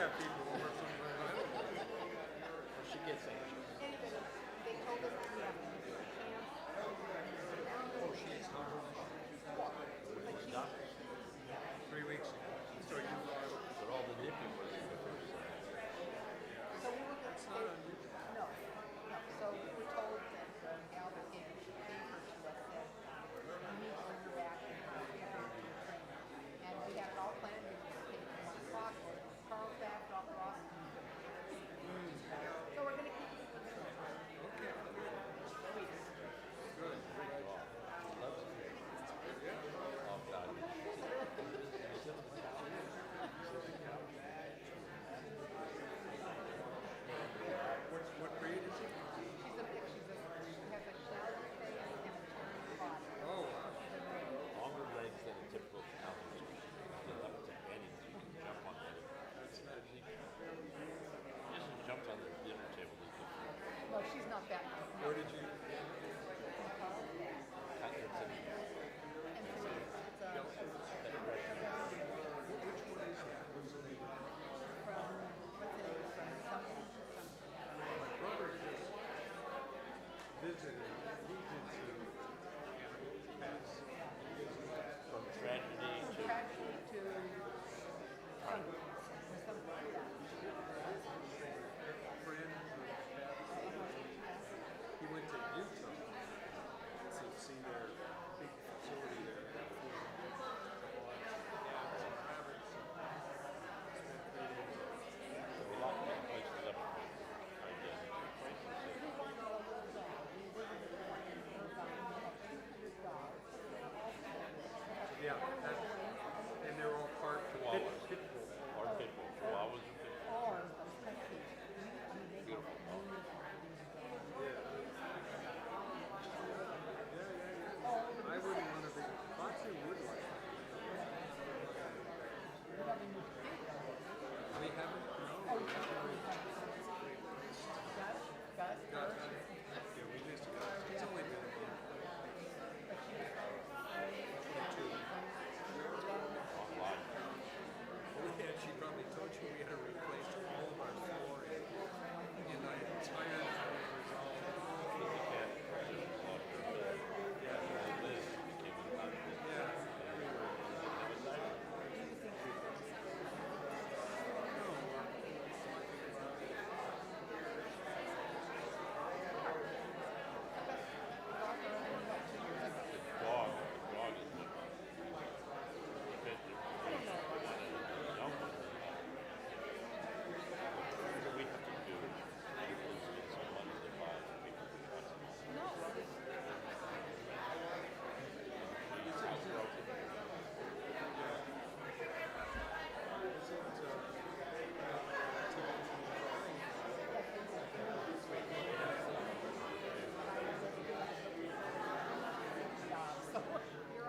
got people over somewhere. I don't know. Well, she gets anxious. Anyway, they told us we have to do a camp. Oh, she's home. But she, 3 weeks ago. So you are. But all the nippy was in the first side. so we were going to It's not unusual. no, no. So we were told that Albert gave her to us that we need to bring her back and have her do training. And we had it all planned. We were going to take it at 1 o'clock. Carl's back, drop her off. So we're going to keep it. Okay. Good. Great dog. She loves it. Yeah. Oh, God. What breed is she? She has a shallow face and a tiny body. Oh, wow. Longer legs than a typical Cowboy. She'll have to anything. You can jump on that. That's nice. She just jumped on the dinner table. No, she's not that. Where did you? It's And so it's a Which one is that? What's the name? from what's it from something. My brother just visited. He did some pets. from tragedy to Tragedy to something like that. Friend he went to Utah to see their big facility there. a lot of places up. I guess. We want all of those dogs. We were going to find her dogs. Yeah, and they're all part Chihuahuas. pit bull. Or pit bull. Chihuahuas and pit bulls. Or those countries. I mean, they Beautiful. have millions of these dogs. I wouldn't want to be. Batu would like it. We haven't. No. Gus? Yeah, we just got. It's only been a month. Long life. Yeah, she probably told you we had to replace all of our flooring. And I am tired of it all.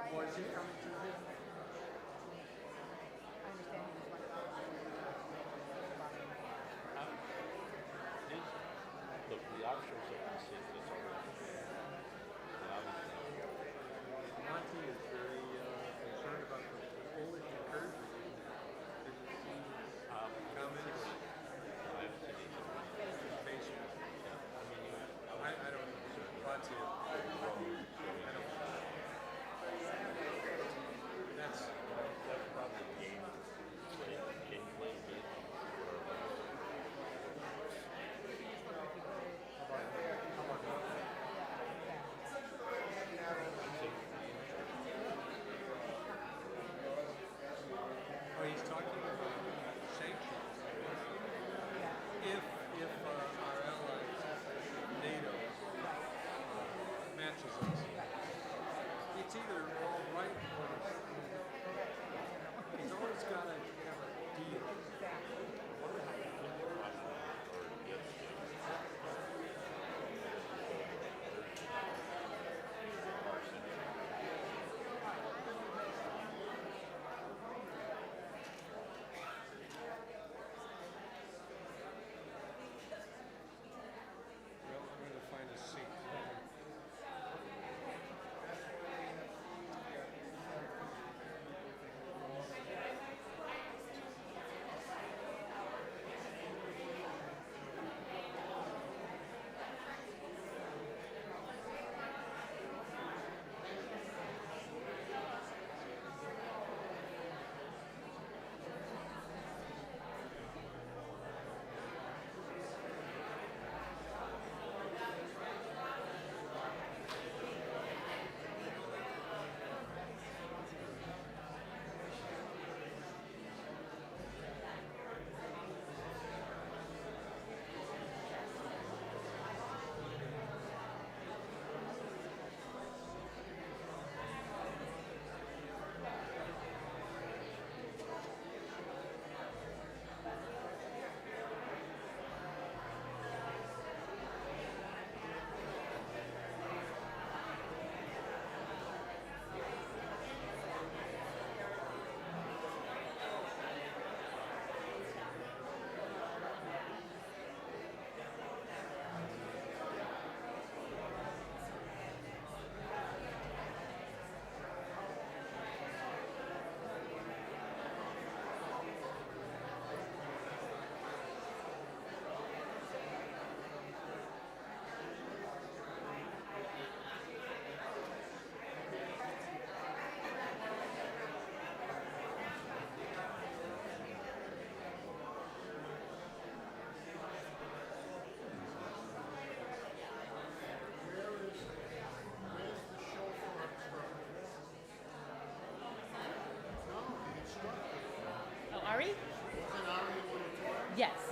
Was he coming to visit? I understand he was like Look, the offshores of the city is already. And obviously, Monty is very concerned about the foliage incursion. Did you see comments? I haven't seen anything. Facebook. I don't know. Monty, I don't know. That's probably the game. Candlelight bit. Oh, he's talking about sanctions. If our allies, NATO, match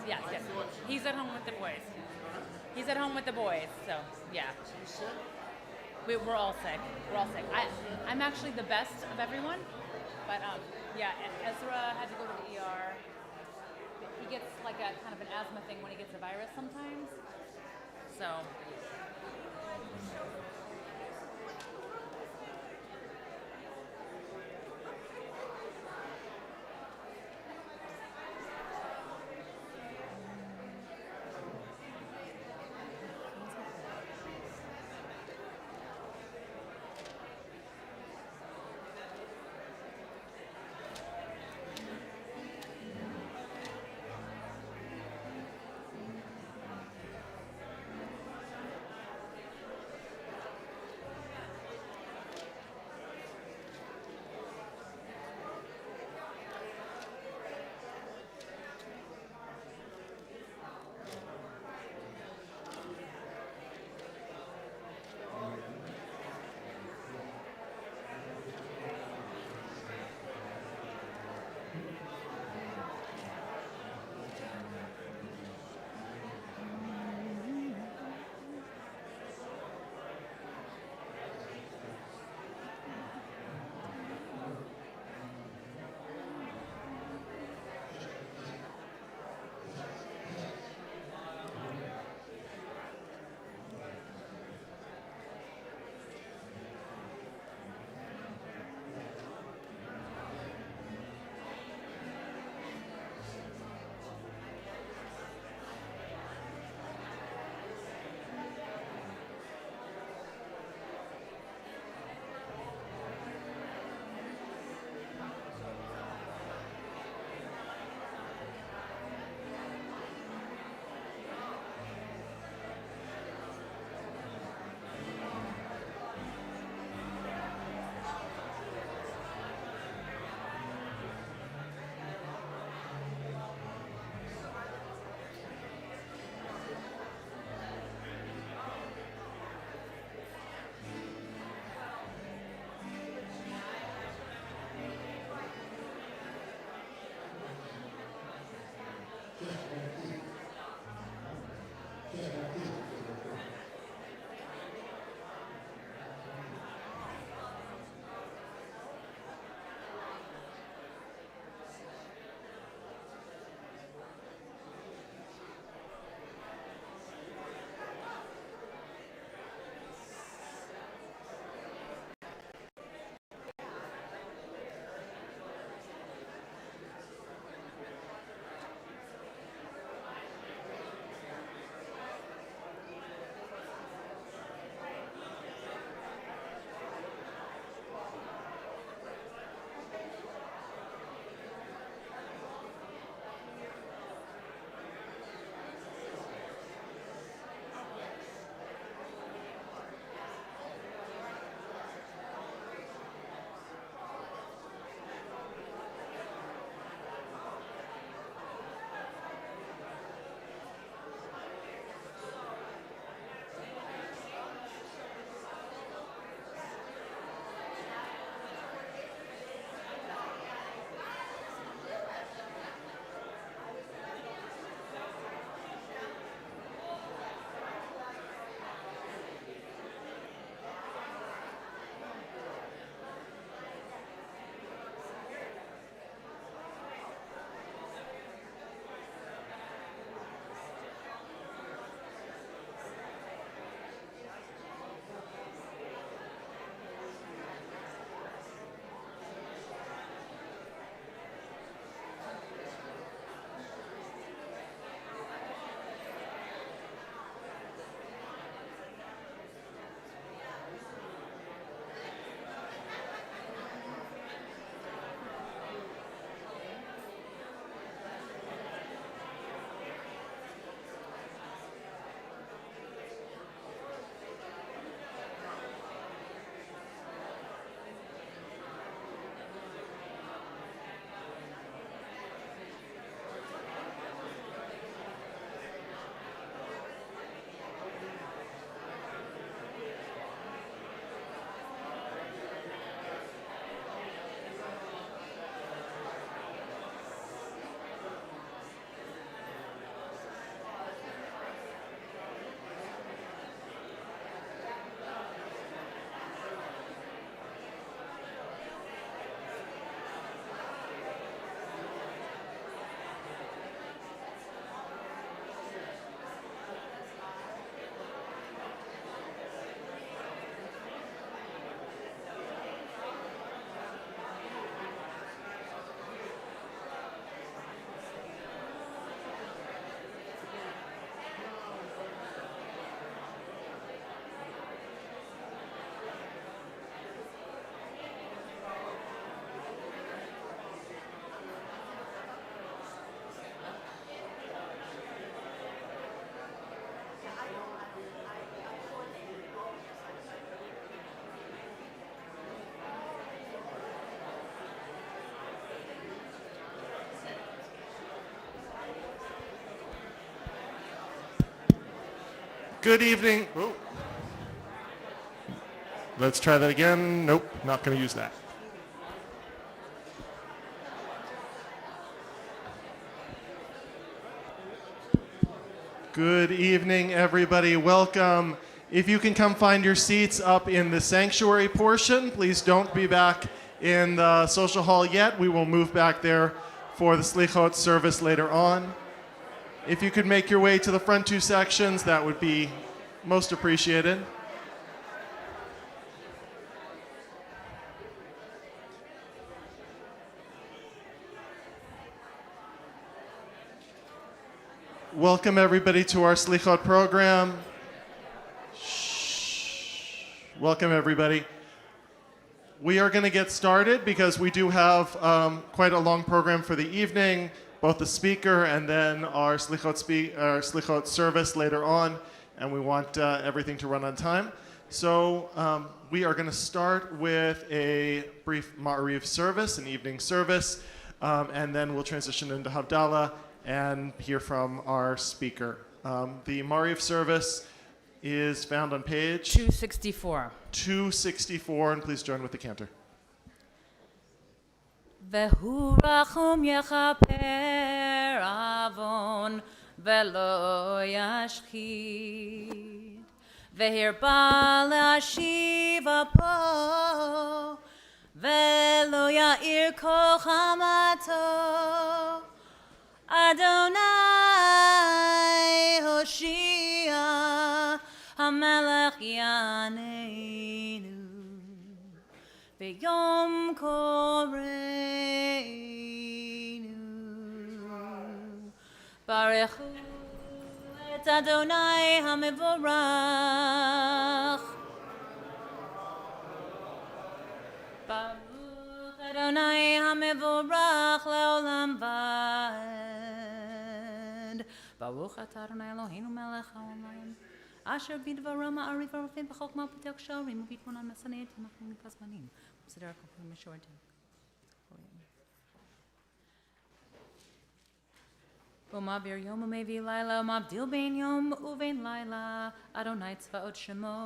Yes, yes. He's at home with the boys. He's at home with the boys, so yeah. We're all sick. We're all sick. I'm actually the best of everyone, but yeah, Ezra had to go to the ER. He gets like a kind of an asthma thing when he gets a virus sometimes. So. Good evening. Oh. Let's try that again. Nope, not going to use that. Good evening, everybody. Welcome. If you can come find your seats up in the sanctuary portion, please don't be back in the social hall yet. We will move back there for the Selichot service later on. If you could make your way to the front two sections, that would be most appreciated. Welcome everybody to our Selichot program. Shh. Welcome everybody. We are going to get started because we do have quite a long program for the evening, both the speaker and then our Selichot service later on, and we want everything to run on time. So we are going to start with a brief Ma'ariv service, an evening service, and then we'll transition into Havdalah and hear from our speaker. The Ma'ariv service is found on page 264. 264, and please join with the cantor. Vehu rachum yechaper avon velo yashchit vehirba lashiv apo velo ya'ir kol chamato Adonai Hoshia HaMelech Yaneinu V'yom Koreinu Barechu et Adonai HaMevorach Baruch Adonai HaMevorach Leolam Vaed Baruch atah Adonai Eloheinu melech haolam Asher bidvaro ma'ariv arofim b'chokma u'potech sharim u'bitmonan mesaneh timachim mikazmanim u'meseder kofim mishortim. U'ma'avir yom u'mevi laila u'ma'avdil bein yom u'vein laila Adonai tzvaot shemo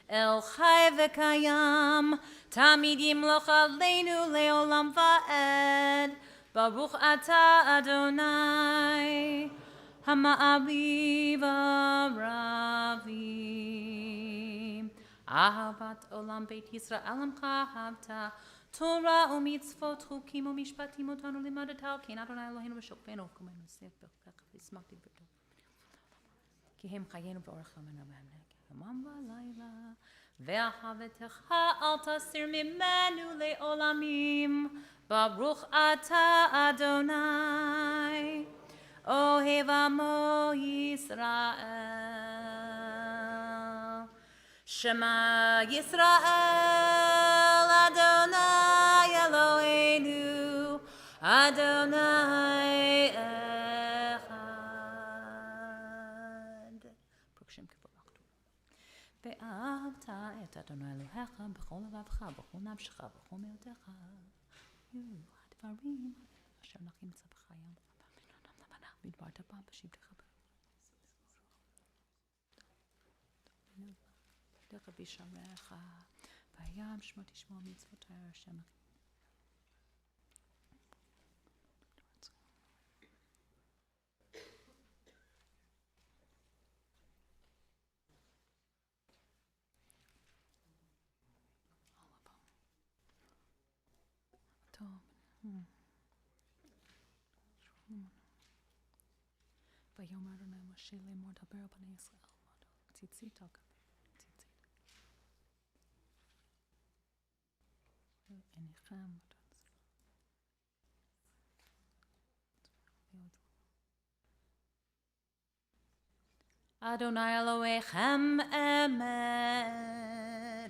El chai v'kayam tamid yimloch aleinu leolam va'ed Baruch atah Adonai Hama'ariv aravim Ahavat olam beit Yisrael amcha ahavta Torah u'mitzvot chukim u'mishpatim otanu limadata Ken Adonai Eloheinu v'shokfenu v'kumenu sef b'chach v'smakti v'to Ki hem chayenu v'orach lamenu v'hamnek Yomam v'layla Ve'ahavetecha al tasir mimenu le'olamim Baruch atah Adonai Ohev Amo Yisrael Shema Yisrael Adonai Eloheinu Adonai Echad Prukshem Kivavachtu Ve'ahavta et Adonai Elohecha b'chol levavcha b'chol nafshecha b'chol me'otecha Advarim Asher nachim tzavcha yam מדבר טבע בשבתך דרך בשמך בים שמו תשמע מצוות השם טוב ויאמר אדוני משה לאמור דבר על בני ישראל ציצית על כפי ציצית עיניכם אדוני אלוהיכם אמת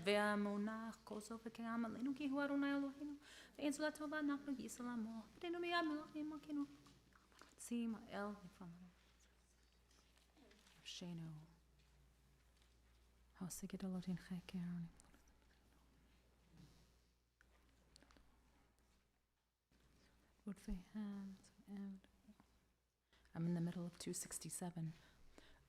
והמונח כל זאת וקיים עלינו כי הוא אדוני אלוהינו ואין זולתו ואנחנו ייסע לעמו ותנו מיד מלכים מלכנו שים אל לפנינו Shenu. Hosig Edolotin Cheker. I'm in the middle of 267.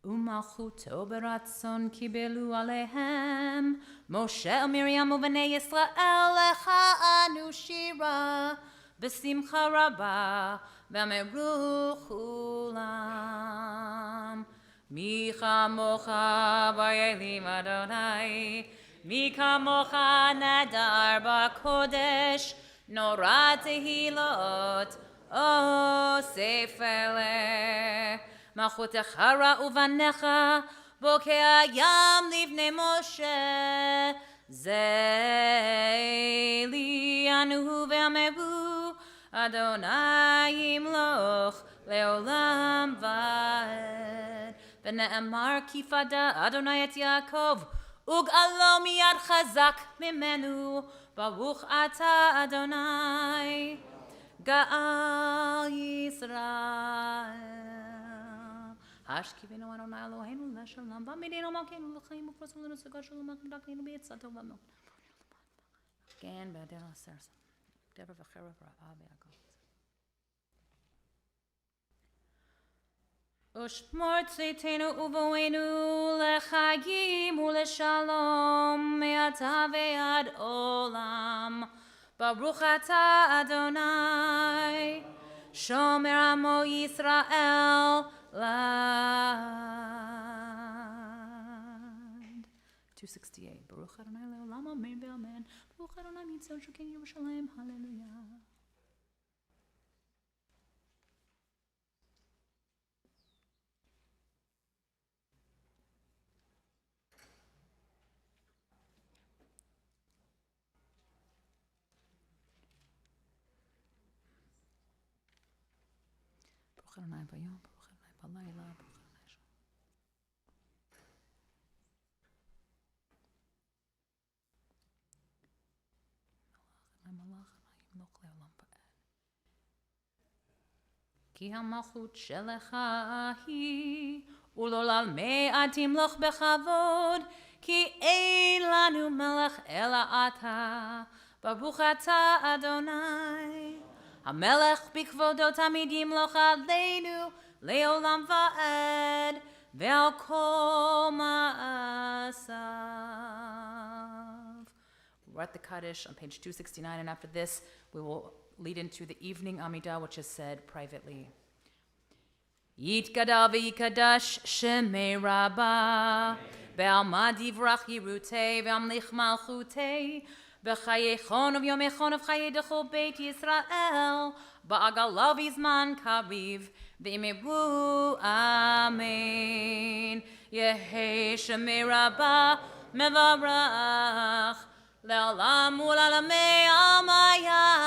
ומלכותו ברצון קיבלו עליהם. משה ומרים ובני ישראל לכנו שירה בשמחה רבה, ואמרו כולם, מי כמוך באלים אדוני, מי כמוך נדר בקודש, נורא תהילות אוסף אלה. מלכותך ראו בניך, בוקע ים לבני משה. זה לי ענו ואמרו, אדוני ימלוך לעולם ועד. ונאמר כי פדה אדוני את יעקב, וגאלו מיד חזק ממנו. ברוך אתה אדוני גאל ישראל. השכיבנו אדוני אלוהינו לשלום, ועמידנו מלכנו לחיים ופרסנו לנו שגה שלום ודרכנו בעצתו ומות. כן, בידינו הסרס, דבר וחרב רעה ויעקב. ושמור צאתנו ובואנו לחיים ולשלום מעתה ועד עולם. ברוך אתה אדוני שומר עמו ישראל לעד. 268. ברוך אדוני לעולם אמן ואמן. ברוך אדוני מציון שכן ירושלים. הללויה. ברוך אדוני ביום, ברוך אדוני בלילה, ברוך אדוני שם. מלך ימלוך לעולם ועד. כי המלכות שלך היא, ולעולם עד תמלוך בכבוד, כי אין לנו מלך אלא אתה. ברוך אתה אדוני המלך בכבודו תמיד ימלוך עלינו לעולם ועד, ועל כל מעשיו. We're at the Kaddish on page 269, and after this we will lead into the evening Amidah, which is said privately. יתגדל ויקדש שמי רבה, בעלמא דברך ירותי והמליך מלכותי, בחייכון וביומכון ובחיי דכל בית ישראל, בעגלה ובזמן קריב, ואמרו אמן. יהי שמי רבה מברך, לעולם ולעולמי עלמיה.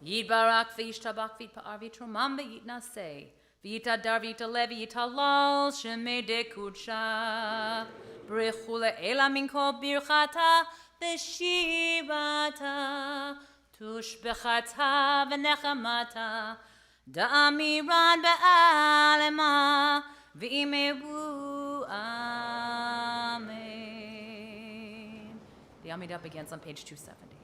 יתברך וישתבח ויתפאר ויתרומם ויתנשא, ויתהדר ויתעלה ויתהלל שמי דקודשה. ברכו לאלה מן כל ברכתה ושירתה, תושבחתה ונחמתה, דאמירן בעלמה, ואמרו amen. The Amidah begins on page 270.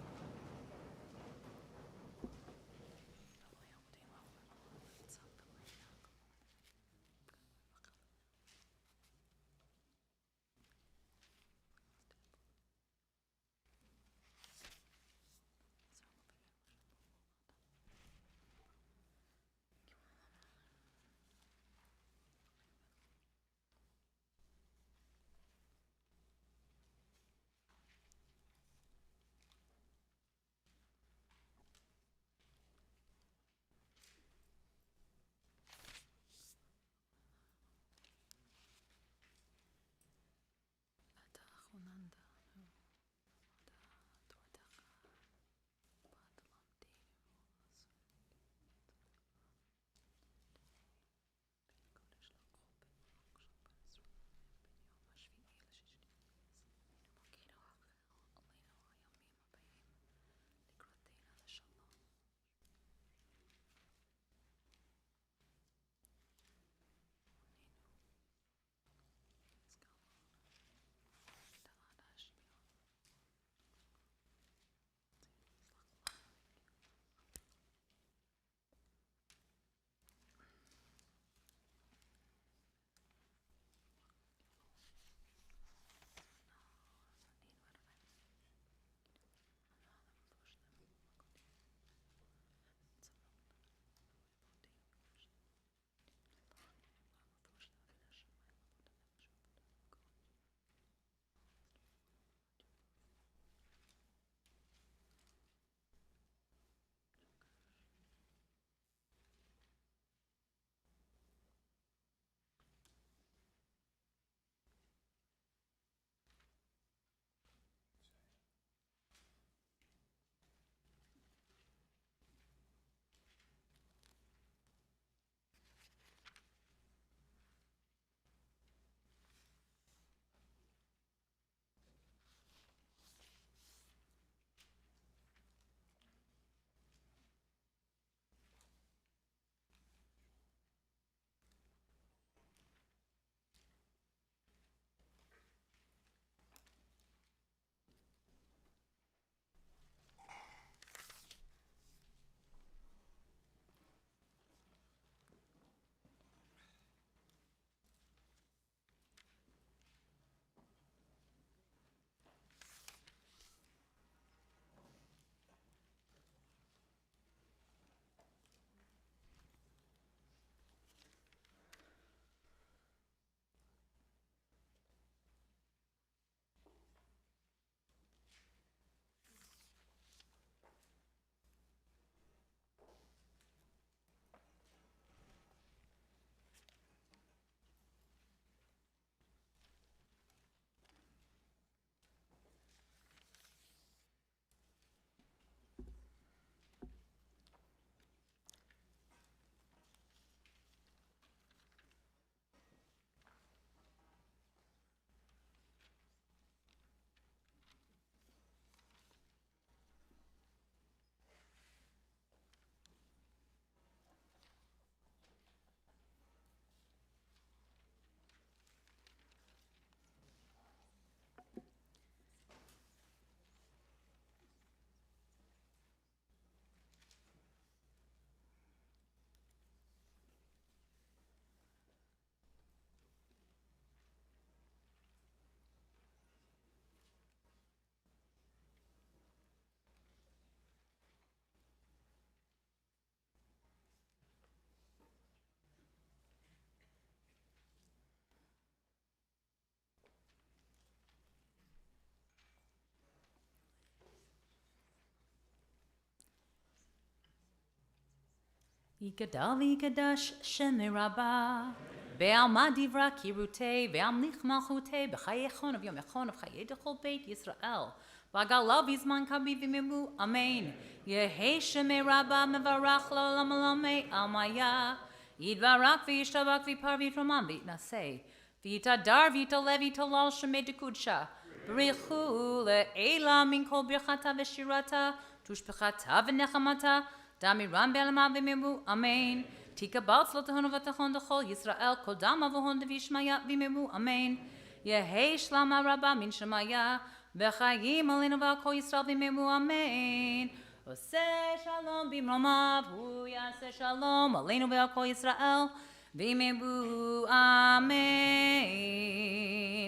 Yikadal v'yikadash shemei rabba Be'alma divra kirutei Ve'amlich malchutei B'chayechon of yom echon of chayei dechol beit Yisrael V'agalav v'zman kabi v'mimu Amen Yehei shemei rabba mevarach la'olam olamei Almaya Yidvarak v'yishtabak v'yipar v'yitromam v'yitnasei V'yitadar v'yitaleh v'yitalal shemei dekudsha B'richu le'ela min kol birchata v'shirata Tushpechata v'nechamata Damiram be'alama v'mimu Amen Tika balz lo tehonu v'tachon dechol Yisrael kol dama v'hon v'yishmaya v'mimu Amen Yehei shlama rabba min shemaya V'chayim aleinu v'al kol Yisrael v'mimu Amen Oseh shalom b'mromav Hu yaseh shalom aleinu v'al kol Yisrael v'mimu Amen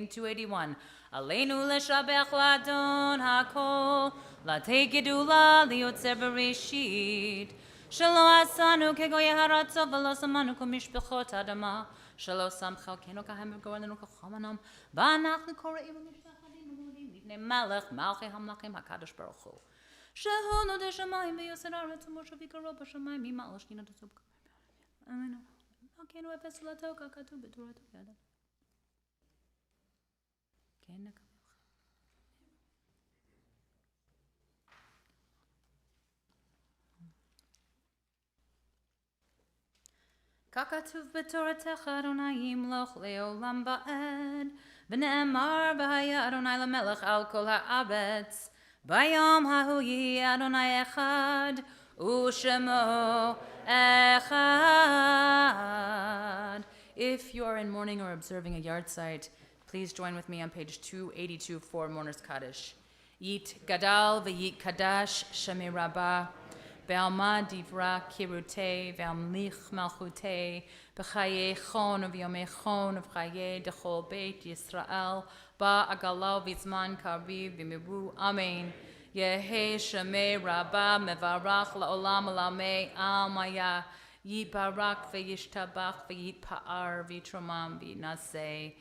281 Aleinu leshabech ladon hakol Latei gedula liotzer bereshit Shelo asanu kegoye haratzov v'lo samanu komishpechot adama Shelo samchel keno kahem v'gorlenu kachamanam V'anachnu kore'im v'mishpachadim v'mudim Livnei melech malchei hamlachim HaKadosh Baruch Hu Shehu nodeh shamayim v'yoser haaretz u'moshe v'karov b'shamayim Yimal shkina tetzub Amen Kenu efes lato kakatu b'torato yada Kena Kakatuv b'toratecha Adonai yimloch le'olam ba'ed V'ne'emar b'haya Adonai l'melech al kol ha'aretz Bayom hahu yihi Adonai echad U'shemo echad If you are in mourning or observing a yard site, please join with me on page 282 for Mourner's Kaddish. Yit gadal v'yit kadash shemei rabbah Ve'alma divra kirutei, ve'amlich malchutei, b'chayei chon v'yomei chon v'chayei dechol beit Yisrael, ba'agalau v'zman kariv v'miru, Amen. Yehei shemei rabba mevarach la'olam olamei almaya, yibarak v'yishtabach v'yitpa'ar v'yitromam v'yinasei,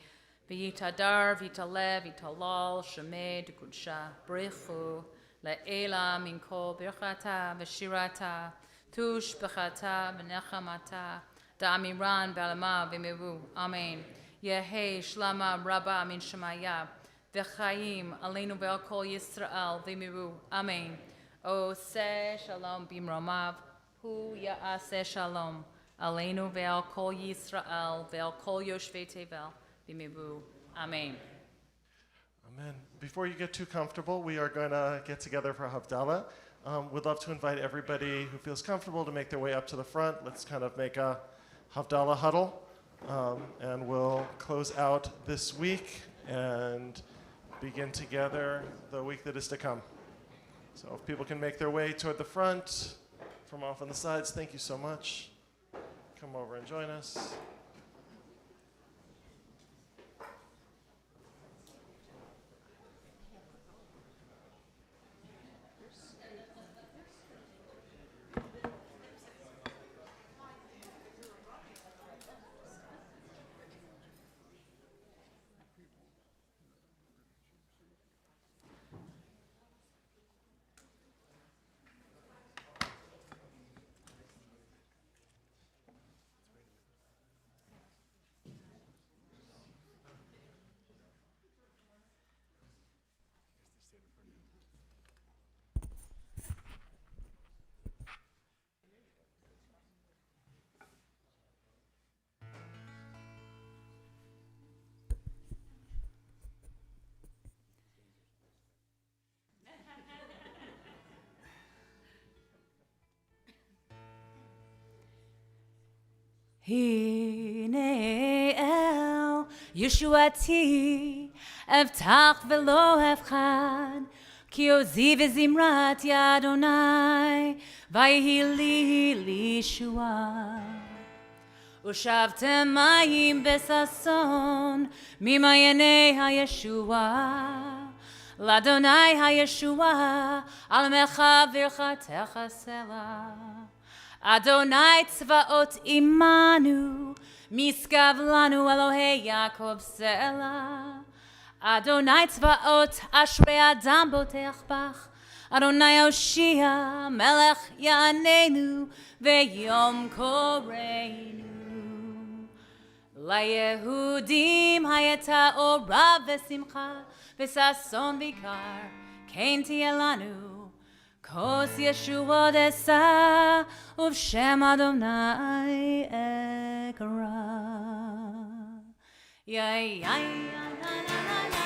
v'yitadar v'yitaleh v'yitalal shemei dekudsha brichu, Le'ela min kol birchata v'shirata tush b'chata v'nechamata da'amiran b'alama v'miru Amen Yehei shlama rabba min shemaya v'chayim aleinu ve'al kol Yisrael v'miru Amen Oseh shalom b'mromav Hu ya'aseh shalom aleinu ve'al kol Yisrael ve'al kol yoshvei tevel v'miru Amen Amen. Before you get too comfortable, we are going to get together for Havdalah. We'd love to invite everybody who feels comfortable to make their way up to the front. Let's kind of make a Havdalah huddle. And we'll close out this week and begin together the week that is to come. So if people can make their way toward the front, from off on the sides, thank you so much. Come over and join us. Hine el Yeshuati Evtach v'lo evchad Ki ozi v'zimrat Yadonai Vayhi li Yeshua Ushavtem mayim besason Mimayanei ha-Yeshua Ladonai ha-Yeshua Al mecha virchatecha selah Adonai tzvaot imanu, miskav lanu Elohei Yaakov Selah. Adonai tzvaot ashrei adam botech bach, Adonai Hoshia, Melech Yanenu, Veyom Koreinu. LaYehudim Hayata Ora V'Simcha, V'Sason Vikar, Kain Tielanu, Kos Yeshua Desa, Uvshem Adonai Ekara. Ya ya ya na na na na.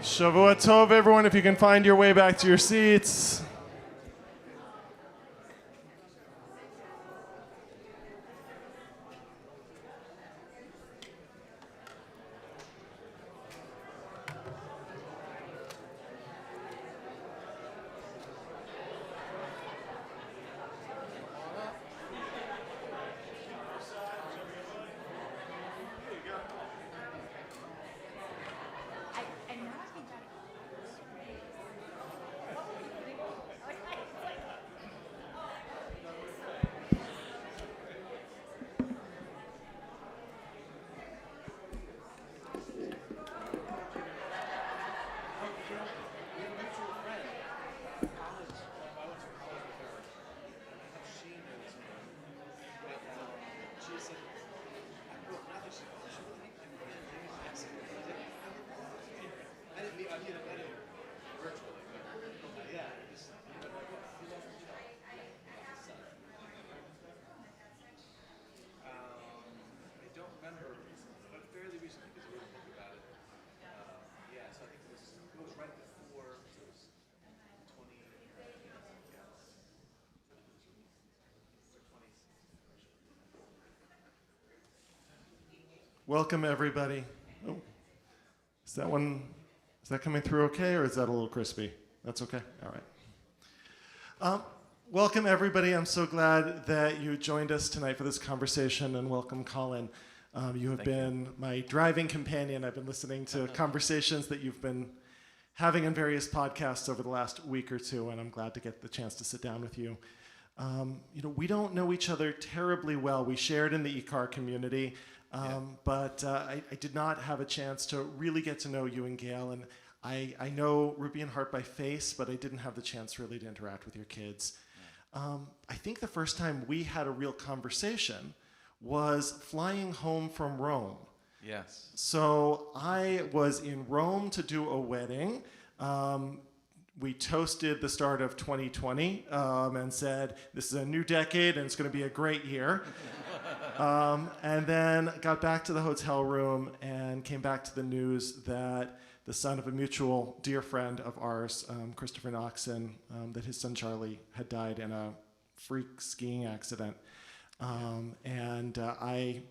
Shavua Tov, everyone, if you can find your way back to your seats. Welcome, everybody. Oh, is that coming through okay, or is that a little crispy? That's okay? All right. Welcome, everybody. I'm so glad that you joined us tonight for this conversation, and welcome, Colin. You have been my driving companion. I've been listening to conversations that you've been having on various podcasts over the last week or two, and I'm glad to get the chance to sit down with you. We don't know each other terribly well. We shared in the e-car community, but I did not have a chance to really get to know you and Gail. And I know Ruby and Hart by face, but I didn't have the chance really to interact with your kids. I think the first time we had a real conversation was flying home from Rome. Yes. So I was in Rome to do a wedding. We toasted the start of 2020 and said, this is a new decade and it's going to be a great year. And then got back to the hotel room and came back to the news that the son of a mutual dear friend of ours, Christopher Noxon, that his son Charlie had died in a freak skiing accident. I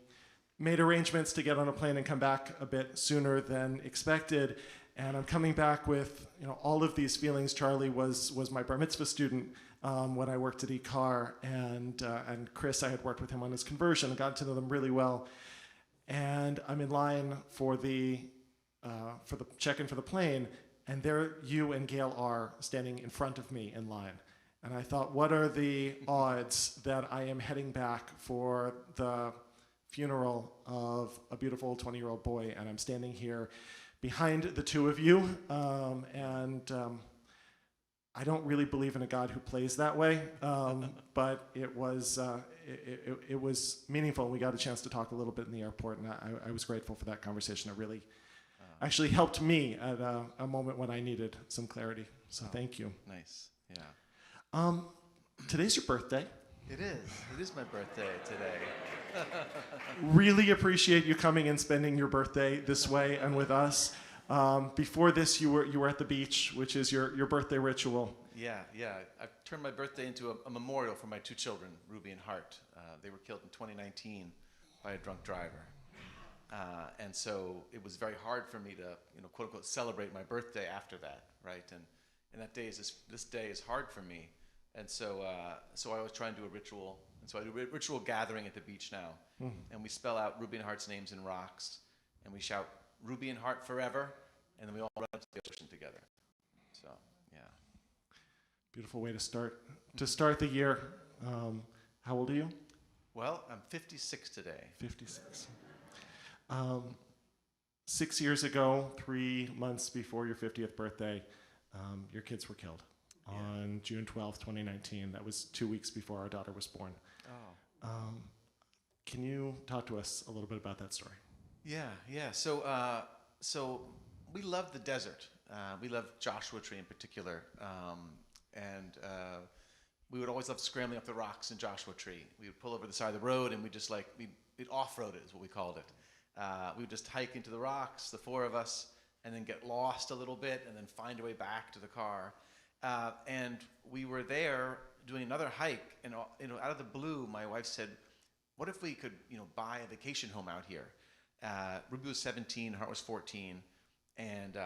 made arrangements to get on a plane and come back a bit sooner than expected. And I'm coming back with all of these feelings. Charlie was my bar mitzvah student when I worked at eCar, and Chris, I had worked with him on his conversion and got to know them really well. And I'm in line for the check-in for the plane, and there you and Gail are standing in front of me in line. And I thought, what are the odds that I am heading back for the funeral of a beautiful 20-year-old boy, and I'm standing here behind the two of you, I don't really believe in a God who plays that way, but it was meaningful. We got a chance to talk a little bit in the airport, and I was grateful for that conversation. It really actually helped me at a moment when I needed some clarity. So thank you. Nice. Yeah. Today's your birthday. It is. It is my birthday today. Really appreciate you coming and spending your birthday this way and with us. Before this, you were at the beach, which is your birthday ritual. Yeah. I've turned my birthday into a memorial for my two children, Ruby and Hart. They were killed in 2019 by a drunk driver. And so it was very hard for me to, quote unquote, celebrate my birthday after that, right? And that day this day is hard for me. And so I was trying to do a ritual. And so I do a ritual gathering at the beach now. And we spell out Ruby and Hart's names in rocks. And we shout, Ruby and Hart forever. And then we all run into the ocean together. So, yeah. Beautiful way to start the year. How old are you? Well, I'm 56 today. 56. 6 years ago, 3 months before your 50th birthday, your kids were killed on June 12th, 2019. That was 2 weeks before our daughter was born. Oh. Can you talk to us a little bit about that story? Yeah. So we love the desert. We love Joshua Tree in particular. We would always love scrambling up the rocks in Joshua Tree. We would pull over the side of the road and we'd off-road it is what we called it. We would just hike into the rocks, the four of us, and then get lost a little bit and then find a way back to the car. And we were there doing another hike, and out of the blue, my wife said, what if we could buy a vacation home out here? Ruby was 17, Hart was 14, and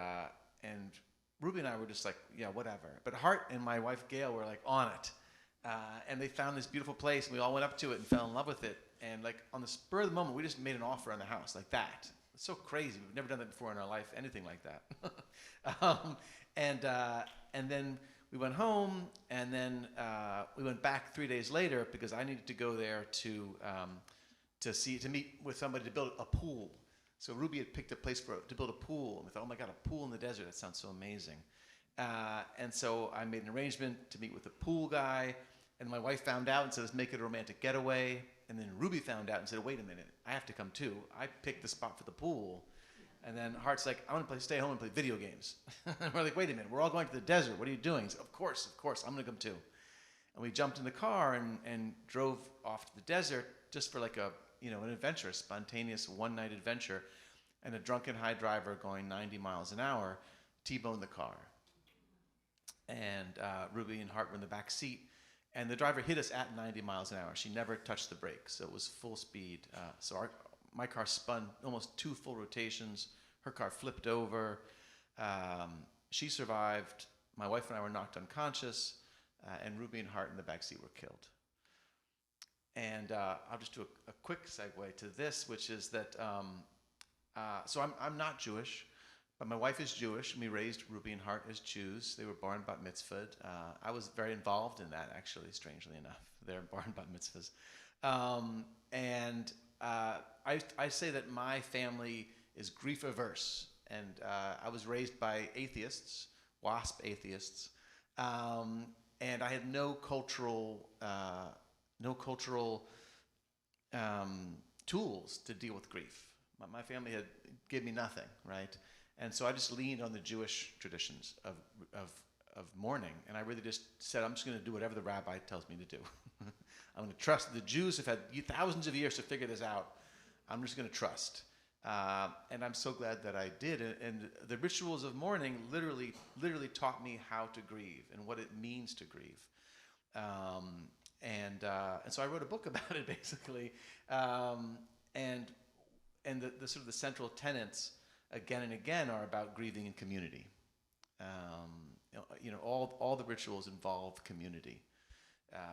Ruby and I were just like, yeah, whatever. But Hart and my wife Gail were like on it, and they found this beautiful place, and we all went up to it and fell in love with it. And like on the spur of the moment, we just made an offer on the house like that. It's so crazy. We've never done that before in our life, anything like that. And then we went home, and then we went back 3 days later because I needed to go there to meet with somebody to build a pool. So Ruby had picked a place to build a pool, and we thought, oh my God, a pool in the desert, that sounds so amazing. And so I made an arrangement to meet with a pool guy, and my wife found out and said, let's make it a romantic getaway. And then Ruby found out and said, wait a minute, I have to come too. I picked the spot for the pool. And then Hart's like, I want to stay home and play video games. And we're like, wait a minute, we're all going to the desert. What are you doing? He said, of course, I'm going to come too. And we jumped in the car and drove off to the desert just for like an adventure, a spontaneous one-night adventure. And a drunken high driver going 90 miles an hour T-boned the car. And Ruby and Hart were in the back seat. And the driver hit us at 90 miles an hour. She never touched the brakes, so it was full speed. So my car spun almost 2 full rotations. Her car flipped over. She survived. My wife and I were knocked unconscious, and Ruby and Hart in the backseat were killed. And I'll just do a quick segue to this, which is that, so I'm not Jewish, but my wife is Jewish, and we raised Ruby and Hart as Jews. They were born bat mitzvahed. I was very involved in that, actually, strangely enough. They're born bat mitzvahs. I say that my family is grief averse, and I was raised by atheists, WASP atheists, and I had no cultural tools to deal with grief. My family gave me nothing, right? And so I just leaned on the Jewish traditions of mourning, and I really just said, I'm just going to do whatever the rabbi tells me to do. I'm going to trust. The Jews have had thousands of years to figure this out. I'm just going to trust. And I'm so glad that I did. And the rituals of mourning literally taught me how to grieve and what it means to grieve. And so I wrote a book about it, basically. And the sort of the central tenets, again and again, are about grieving in community. All the rituals involve community,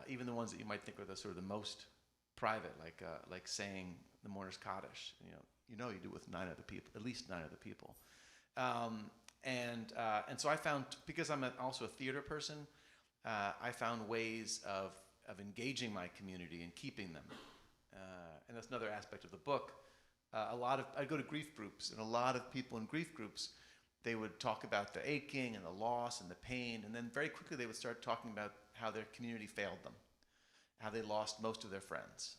even the ones that you might think are the sort of the most private, like saying the mourner's Kaddish. You do it with 9 other people, at least 9 other people. And so I found, because I'm also a theater person, I found ways of engaging my community and keeping them. And that's another aspect of the book. I'd go to grief groups, and a lot of people in grief groups, they would talk about the aching and the loss and the pain, and then very quickly they would start talking about how their community failed them, how they lost most of their friends.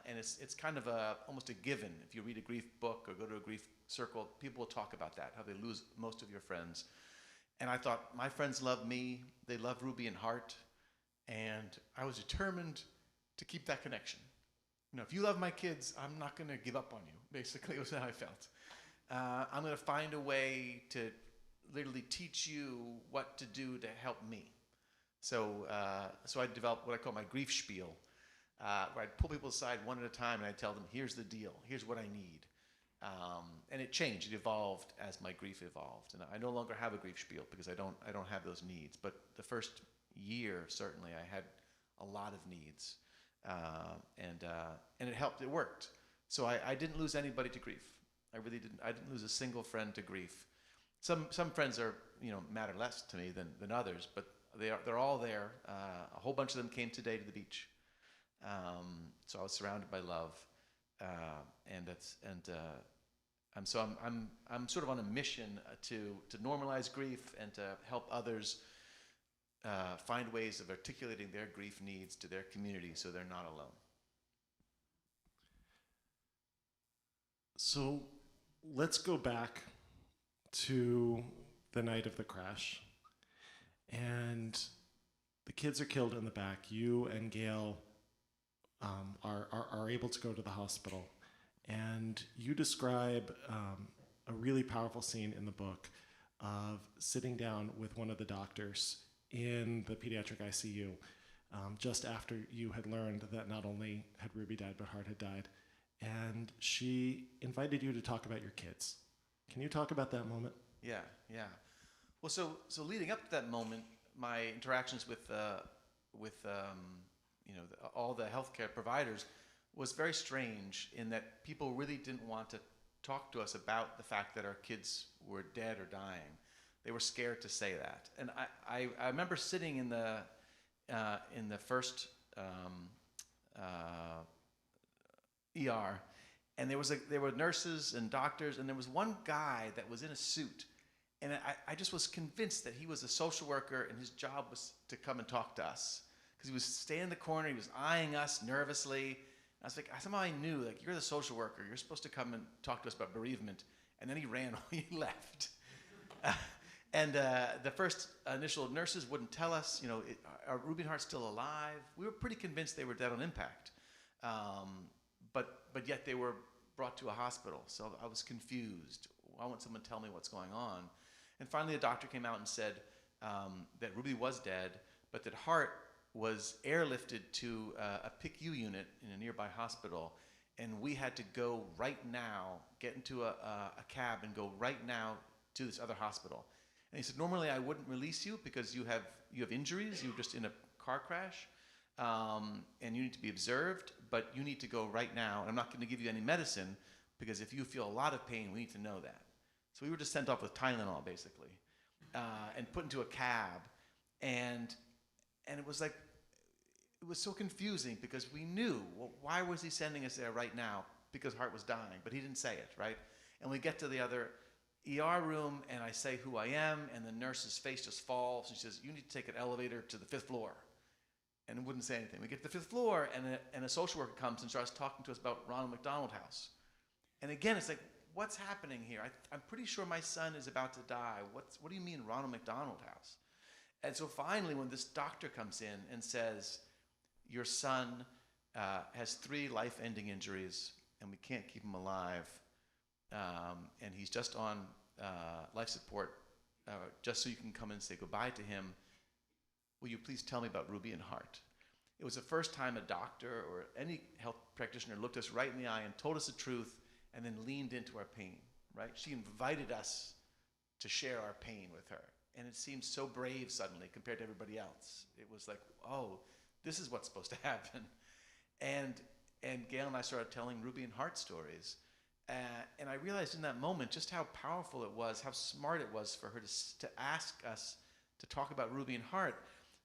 And it's kind of almost a given. If you read a grief book or go to a grief circle, people will talk about that, how they lose most of your friends. And I thought, my friends love me, they love Ruby and Hart, and I was determined to keep that connection. If you love my kids, I'm not going to give up on you, basically, was how I felt. I'm going to find a way to literally teach you what to do to help me. So I developed what I call my grief spiel, where I'd pull people aside one at a time, and I'd tell them, here's the deal, here's what I need. And it changed, it evolved as my grief evolved. And I no longer have a grief spiel because I don't have those needs. But the first year, certainly, I had a lot of needs. And it helped, it worked. So I didn't lose anybody to grief. I really didn't. I didn't lose a single friend to grief. Some friends are, matter less to me than others, but they're all there. A whole bunch of them came today to the beach. So I was surrounded by love, I'm sort of on a mission to normalize grief and to help others find ways of articulating their grief needs to their community so they're not alone. So let's go back to the night of the crash. And the kids are killed in the back. You and Gail are able to go to the hospital. And you describe a really powerful scene in the book of sitting down with one of the doctors in the pediatric ICU just after you had learned that not only had Ruby died, but Hart had died. And she invited you to talk about your kids. Can you talk about that moment? Yeah. Well, so leading up to that moment, my interactions with all the healthcare providers was very strange in that people really didn't want to talk to us about the fact that our kids were dead or dying. They were scared to say that. And I remember sitting in the first ER, and there were nurses and doctors, and there was one guy that was in a suit, and I just was convinced that he was a social worker and his job was to come and talk to us, because he was standing in the corner, he was eyeing us nervously. I was like, somehow I knew, like, you're the social worker, you're supposed to come and talk to us about bereavement. And then he ran, he left. And the first initial nurses wouldn't tell us, are Ruby and Hart still alive? We were pretty convinced they were dead on impact. But yet they were brought to a hospital. So I was confused. I want someone to tell me what's going on. And finally a doctor came out and said that Ruby was dead, but that Hart was airlifted to a PICU unit in a nearby hospital, and we had to go right now, get into a cab and go right now to this other hospital. And he said, normally I wouldn't release you because you have injuries, you're just in a car crash, and you need to be observed, but you need to go right now. And I'm not going to give you any medicine because if you feel a lot of pain, we need to know that. So we were just sent off with Tylenol, basically, and put into a cab. And it was like, it was so confusing because we knew, well, why was he sending us there right now? Because Hart was dying, but he didn't say it, right? And we get to the other ER room, and I say who I am, and the nurse's face just falls, and she says, you need to take an elevator to the 5th floor. And it wouldn't say anything. We get to the 5th floor, and a social worker comes and starts talking to us about Ronald McDonald House. And again, it's like, what's happening here? I'm pretty sure my son is about to die. What do you mean Ronald McDonald House? And so finally, when this doctor comes in and says, your son has 3 life-ending injuries, and we can't keep him alive, and he's just on life support, just so you can come and say goodbye to him, will you please tell me about Ruby and Hart? It was the first time a doctor or any health practitioner looked us right in the eye and told us the truth and then leaned into our pain, right? She invited us to share our pain with her. And it seemed so brave suddenly compared to everybody else. It was like, oh, this is what's supposed to happen. And Gail and I started telling Ruby and Hart stories. And I realized in that moment just how powerful it was, how smart it was for her to ask us to talk about Ruby and Hart,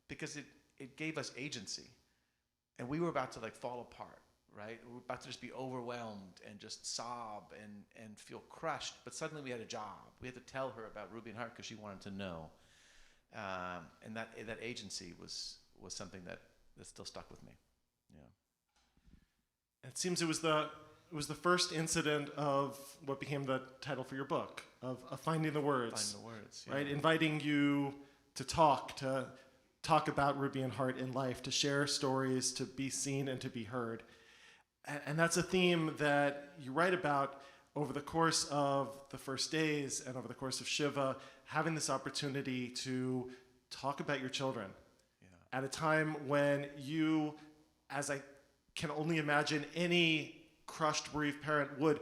because it gave us agency. And we were about to like fall apart, right? We were about to just be overwhelmed and just sob and feel crushed. But suddenly we had a job. We had to tell her about Ruby and Hart because she wanted to know. And that agency was something that still stuck with me. Yeah. It seems it was the first incident of what became the title for your book, of Finding the Words. Finding the Words, yeah. Right? Inviting you to talk about Ruby and Hart in life, to share stories, to be seen and to be heard. And that's a theme that you write about over the course of the first days and over the course of Shiva, having this opportunity to talk about your children. Yeah. At a time when you, as I can only imagine any crushed, bereaved parent would,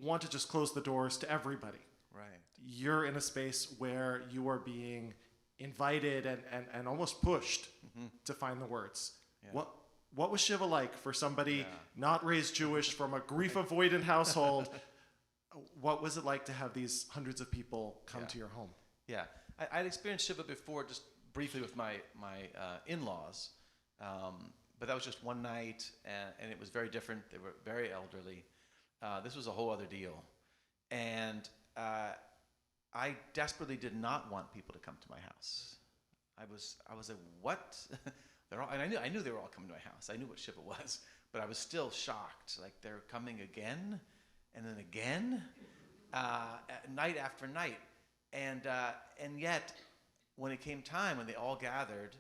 want to just close the doors to everybody. Right. You're in a space where you are being invited and almost pushed to find the words. Yeah. What was Shiva like for somebody not raised Jewish, from a grief-avoidant household? What was it like to have these hundreds of people come to your home? Yeah, I'd experienced Shiva before, just briefly with my in-laws, but that was just one night, and it was very different. They were very elderly. This was a whole other deal, and I desperately did not want people to come to my house. I was like, what? And I knew they were all coming to my house. I knew what Shiva was, but I was still shocked. Like, they're coming again, and then again, night after night, and yet, when it came time, when they all gathered,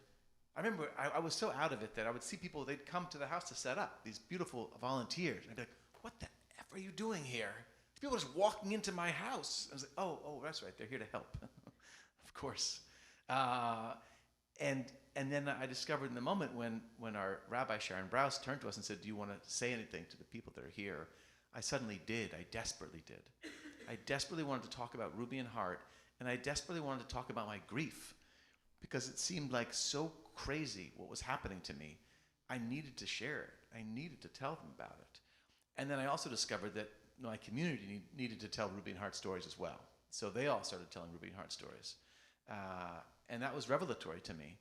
I remember I was so out of it that I would see people. They'd come to the house to set up, these beautiful volunteers, and I'd be like, "What the f are you doing here? These people are just walking into my house." I was like, "Oh, that's right. They're here to help, of course." And then I discovered in the moment when our Rabbi Sharon Brous turned to us and said, "Do you want to say anything to the people that are here?" I suddenly did. I desperately did. I desperately wanted to talk about Ruby and Hart, and I desperately wanted to talk about my grief, because it seemed like so crazy what was happening to me. I needed to share it. I needed to tell them about it. And then I also discovered that my community needed to tell Ruby and Hart stories as well. So they all started telling Ruby and Hart stories. And that was revelatory to me.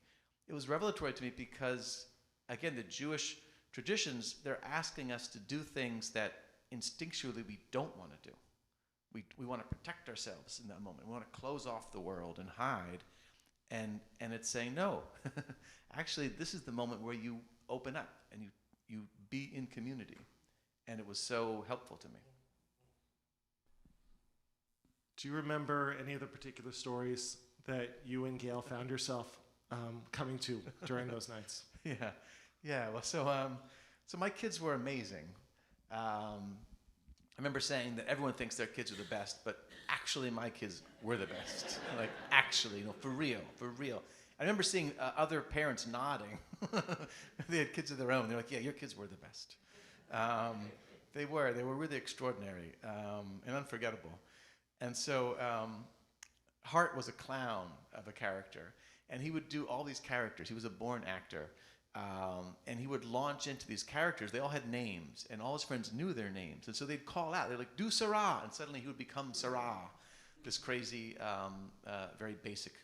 It was revelatory to me because, again, the Jewish traditions, they're asking us to do things that instinctually we don't want to do. We want to protect ourselves in that moment. We want to close off the world and hide. And it's saying, no, actually, this is the moment where you open up and you be in community. And it was so helpful to me. Do you remember any of the particular stories that you and Gail found yourself coming to during those nights? Yeah. Well, so my kids were amazing. I remember saying that everyone thinks their kids are the best, but actually my kids were the best. Like, actually, for real. I remember seeing other parents nodding. They had kids of their own. They're like, yeah, your kids were the best. They were really extraordinary and unforgettable. And so Hart was a clown of a character, and he would do all these characters. He was a born actor, and he would launch into these characters. They all had names, and all his friends knew their names. And so they'd call out. They're like, "Do Sarah," and suddenly he would become Sarah, this crazy, very basic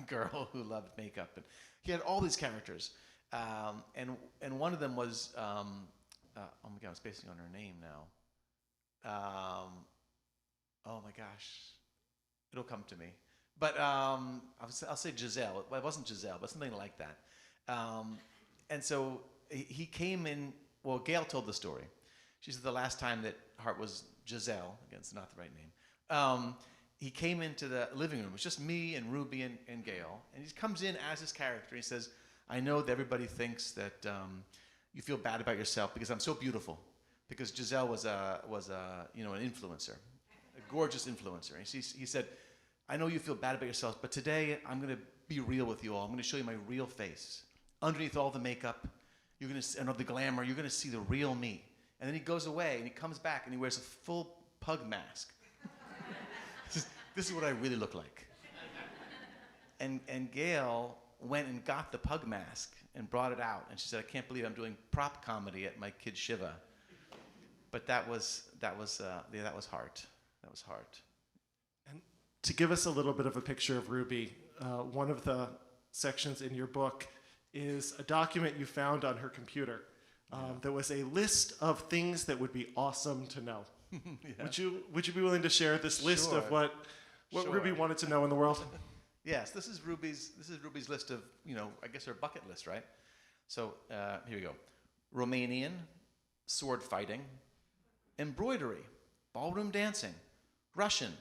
girl who loved makeup. And he had all these characters, and one of them was, oh my God, I was basing on her name now. Oh my gosh, it'll come to me. But I'll say Giselle. Well, it wasn't Giselle, but something like that. And so he came in. Well, Gail told the story. She said the last time that Hart was Giselle, again, it's not the right name. He came into the living room. It was just me and Ruby and Gail. And he comes in as his character. He says, "I know that everybody thinks that you feel bad about yourself because I'm so beautiful." Because Giselle was an influencer, a gorgeous influencer. And he said, "I know you feel bad about yourself, but today I'm going to be real with you all. I'm going to show you my real face. Underneath all the makeup, you're going to and all the glamour, you're going to see the real me." And then he goes away and he comes back and he wears a full pug mask. This is what I really look like. And Gail went and got the pug mask and brought it out. And she said, "I can't believe I'm doing prop comedy at my kid Shiva." But that was Hart. That was Hart. And to give us a little bit of a picture of Ruby, one of the sections in your book is a document you found on her computer. There was a list of things that would be awesome to know. Yeah. Would you be willing to share this list of what Sure. Ruby wanted to know in the world? Yes, this is Ruby's list of, I guess her bucket list, right? So here we go. Romanian, sword fighting, embroidery, ballroom dancing, Russian,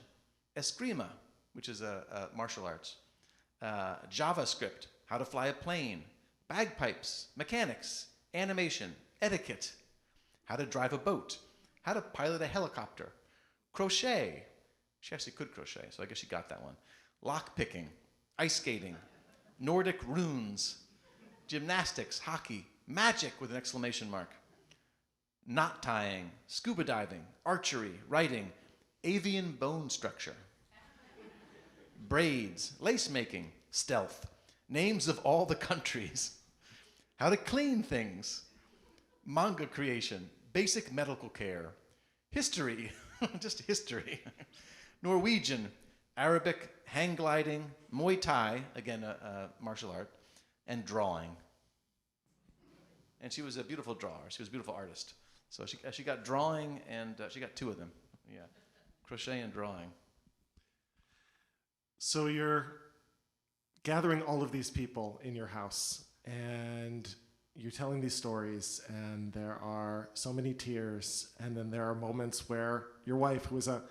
eskrima, which is a martial arts, JavaScript, how to fly a plane, bagpipes, mechanics, animation, etiquette, how to drive a boat, how to pilot a helicopter, crochet. She actually could crochet, so I guess she got that one. Lock picking, ice skating, Nordic runes, gymnastics, hockey, magic with an exclamation mark, knot tying, scuba diving, archery, writing, avian bone structure, braids, lace making, stealth, names of all the countries, how to clean things, manga creation, basic medical care, history, just history, Norwegian, Arabic, hang gliding, Muay Thai, again a martial art, and drawing. And she was a beautiful drawer. She was a beautiful artist. So she got drawing, and she got two of them. Yeah, crochet and drawing. So you're gathering all of these people in your house, and you're telling these stories, and there are so many tears, and then there are moments where your wife, who is an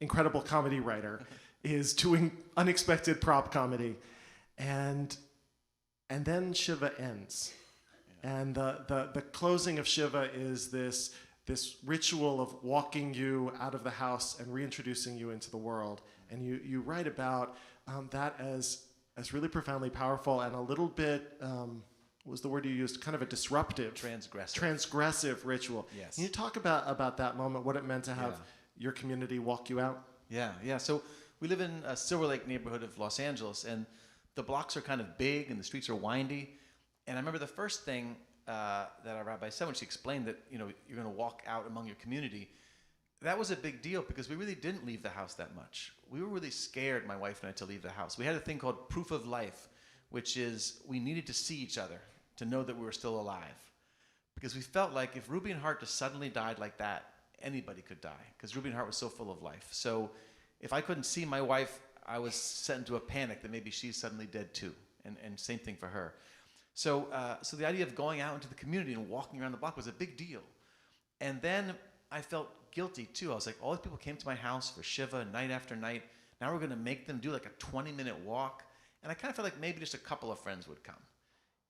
incredible comedy writer, is doing unexpected prop comedy, and then Shiva ends. Yeah. And the closing of Shiva is this ritual of walking you out of the house and reintroducing you into the world. And you write about that as really profoundly powerful and a little bit, what was the word you used? Kind of a disruptive, transgressive ritual. Yes. Can you talk about that moment, what it meant to have your community walk you out? Yeah. So we live in a Silver Lake neighborhood of Los Angeles, and the blocks are kind of big and the streets are windy. And I remember the first thing that our rabbi said when she explained that you're going to walk out among your community. That was a big deal because we really didn't leave the house that much. We were really scared, my wife and I, to leave the house. We had a thing called proof of life, which is we needed to see each other to know that we were still alive. Because we felt like if Ruby and Hart just suddenly died like that, anybody could die. Because Ruby and Hart was so full of life. So if I couldn't see my wife, I was set into a panic that maybe she's suddenly dead too. And same thing for her. So the idea of going out into the community and walking around the block was a big deal. And then I felt guilty too. I was like, all these people came to my house for Shiva night after night. Now we're going to make them do like a 20-minute walk. And I kind of felt like maybe just a couple of friends would come.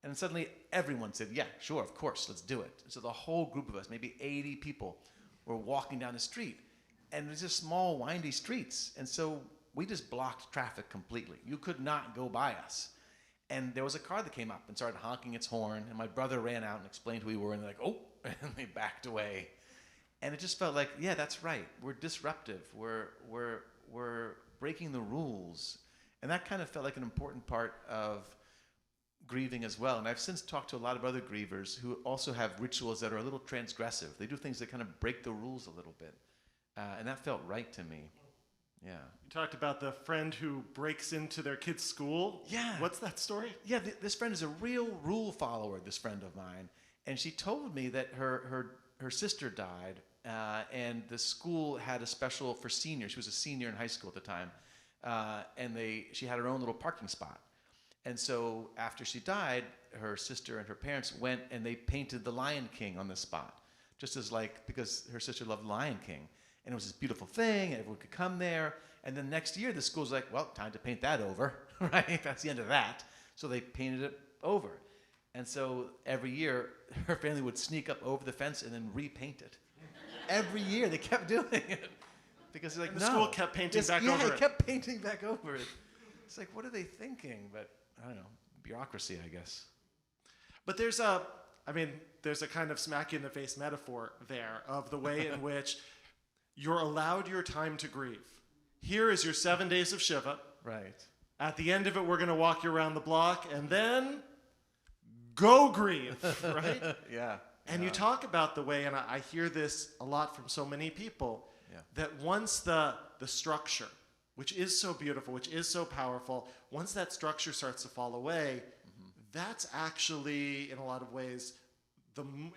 And then suddenly everyone said, yeah, sure, of course, let's do it. So the whole group of us, maybe 80 people, were walking down the street. And it was just small, windy streets. And so we just blocked traffic completely. You could not go by us. And there was a car that came up and started honking its horn. And my brother ran out and explained who we were. And they're like, oh, and they backed away. And it just felt like, yeah, that's right. We're disruptive. We're breaking the rules. And that kind of felt like an important part of grieving as well. And I've since talked to a lot of other grievers who also have rituals that are a little transgressive. They do things that kind of break the rules a little bit. And that felt right to me. Yeah. You talked about the friend who breaks into their kid's school. Yeah. What's that story? Yeah, this friend is a real rule follower, this friend of mine. And she told me that her sister died, and the school had a special for seniors. She was a senior in high school at the time. And she had her own little parking spot. And so after she died, her sister and her parents went and they painted the Lion King on the spot, just as because her sister loved Lion King. And it was this beautiful thing, and everyone could come there. And then next year, the school's like, well, time to paint that over, right? That's the end of that. So they painted it over. And so every year, her family would sneak up over the fence and then repaint it. Every year, they kept doing it. Because they're like, And the school kept painting back over it. it. Kept painting back over it. It's like, what are they thinking? But I don't know, bureaucracy, I guess. But there's a kind of smack you in the face metaphor there of the way in which you're allowed your time to grieve. Here is your 7 days of Shiva. Right. At the end of it, we're going to walk you around the block, and then go grieve, right? Yeah. And you talk about the way, and I hear this a lot from so many people, that once the structure, which is so beautiful, which is so powerful, once that structure starts to fall away, that's actually, in a lot of ways,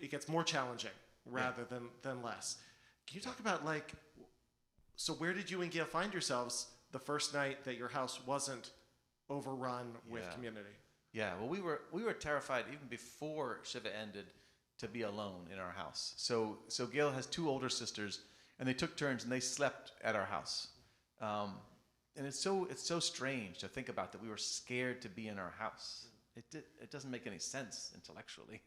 it gets more challenging rather than less. Can you talk about, so where did you and Gail find yourselves the first night that your house wasn't overrun with community? Yeah, well, we were terrified even before Shiva ended to be alone in our house. So Gail has 2 older sisters, and they took turns and they slept at our house. And it's so strange to think about that we were scared to be in our house. It doesn't make any sense intellectually,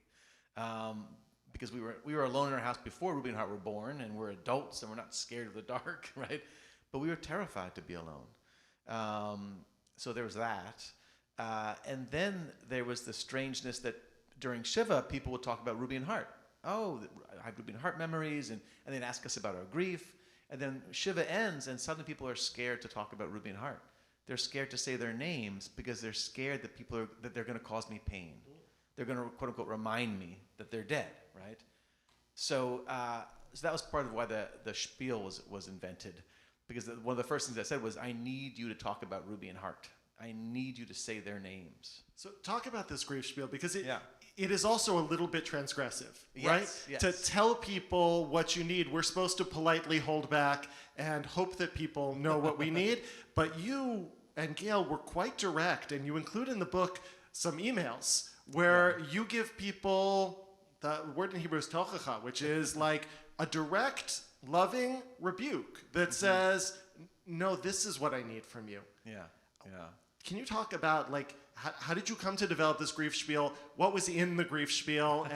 because we were alone in our house before Ruby and Hart were born, and we're adults and we're not scared of the dark, right? But we were terrified to be alone. So there was that, and then there was the strangeness that during Shiva people would talk about Ruby and Hart. Oh, I have Ruby and Hart memories, and they'd ask us about our grief. And then Shiva ends, and suddenly people are scared to talk about Ruby and Hart. They're scared to say their names because they're scared that they're going to cause me pain. They're going to, quote unquote, remind me that they're dead, right? So that was part of why the spiel was invented, because one of the first things I said was, I need you to talk about Ruby and Hart. I need you to say their names. So talk about this grief spiel, because it is also a little bit transgressive, right? Yes. To tell people what you need, we're supposed to politely hold back and hope that people know what we need. But you and Gail were quite direct, and you include in the book some emails where you give people, the word in Hebrew is tochacha, which is like a direct, loving rebuke that says, no, this is what I need from you. Yeah. Can you talk about, how did you come to develop this grief spiel? What was in the grief spiel?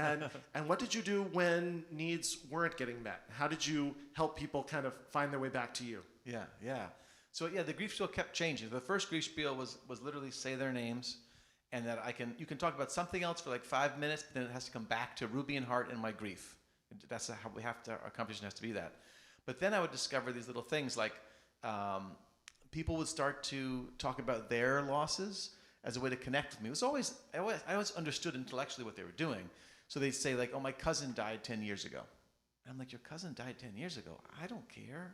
And what did you do when needs weren't getting met? How did you help people kind of find their way back to you? Yeah. So the grief spiel kept changing. The first grief spiel was literally say their names, and that you can talk about something else for 5 minutes, but then it has to come back to Ruby and Hart and my grief. That's how our conversation has to be that. But then I would discover these little things like people would start to talk about their losses as a way to connect with me. I always understood intellectually what they were doing. So they'd say oh, my cousin died 10 years ago. And I'm like, your cousin died 10 years ago? I don't care.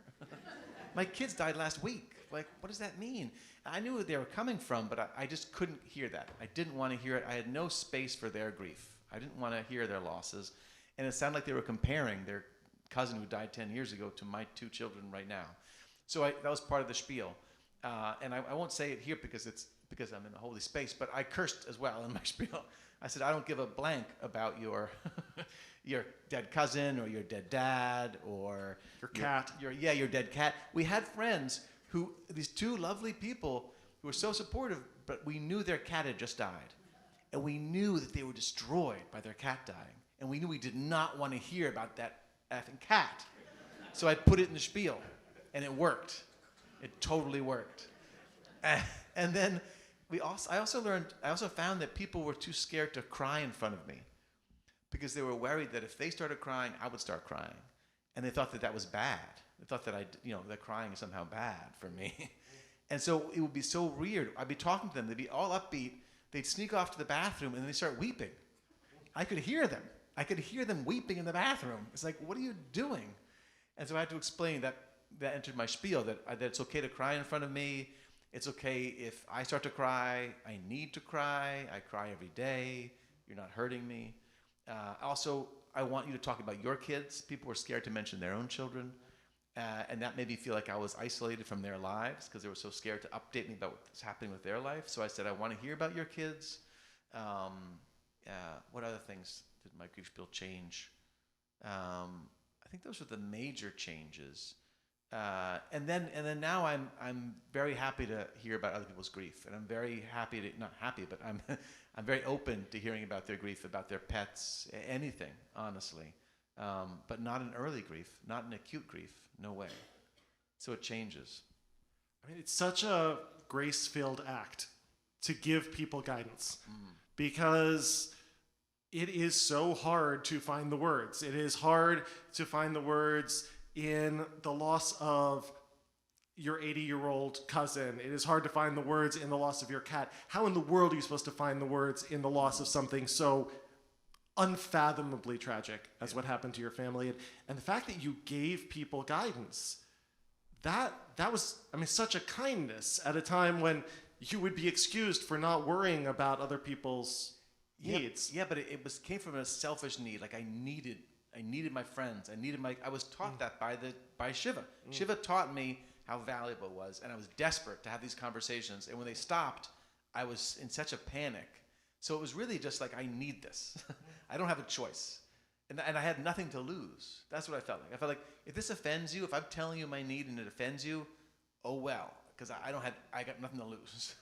My kids died last week. What does that mean? I knew where they were coming from, but I just couldn't hear that. I didn't want to hear it. I had no space for their grief. I didn't want to hear their losses. And it sounded like they were comparing their cousin who died 10 years ago to my 2 children right now. So that was part of the spiel. And I won't say it here because I'm in a holy space, but I cursed as well in my spiel. I said, I don't give a blank about your your dead cousin or your dead dad or Your cat. Your dead cat. We had friends these 2 lovely people who were so supportive, but we knew their cat had just died. And we knew that they were destroyed by their cat dying. And we knew we did not want to hear about that effing cat. So I put it in the spiel, and it worked. It totally worked. And then I also found that people were too scared to cry in front of me because they were worried that if they started crying, I would start crying. and they thought that that was bad. They thought that that crying is somehow bad for me. And so it would be so weird. I'd be talking to them. They'd be all upbeat. They'd sneak off to the bathroom, and then they'd start weeping. I could hear them. I could hear them weeping in the bathroom. It's like, what are you doing? And so I had to explain that entered my spiel, that it's okay to cry in front of me. It's okay if I start to cry. I need to cry. I cry every day. You're not hurting me. Also, I want you to talk about your kids. People were scared to mention their own children. And that made me feel like I was isolated from their lives because they were so scared to update me about what's happening with their life. So I said, I want to hear about your kids. What other things did my grief spiel change? I think those were the major changes. And then now I'm very happy to hear about other people's grief, and I'm very happy to not happy, but I'm I'm very open to hearing about their grief, about their pets, anything, honestly, but not an early grief, not an acute grief, no way. So it changes. I mean, it's such a grace-filled act to give people guidance because it is so hard to find the words. It is hard to find the words in the loss of your 80-year-old cousin. It is hard to find the words in the loss of your cat. How in the world are you supposed to find the words in the loss of something so unfathomably tragic as what happened to your family? And the fact that you gave people guidance, that was, I mean, such a kindness at a time when you would be excused for not worrying about other people's needs. Yeah, but it came from a selfish need. Like I needed my friends. I was taught that by Shiva. Shiva taught me how valuable it was, and I was desperate to have these conversations. And when they stopped, I was in such a panic. So it was really just like, I need this. I don't have a choice. And I had nothing to lose. That's what I felt like. I felt like, if this offends you, if I'm telling you my need and it offends you, oh well, because I got nothing to lose.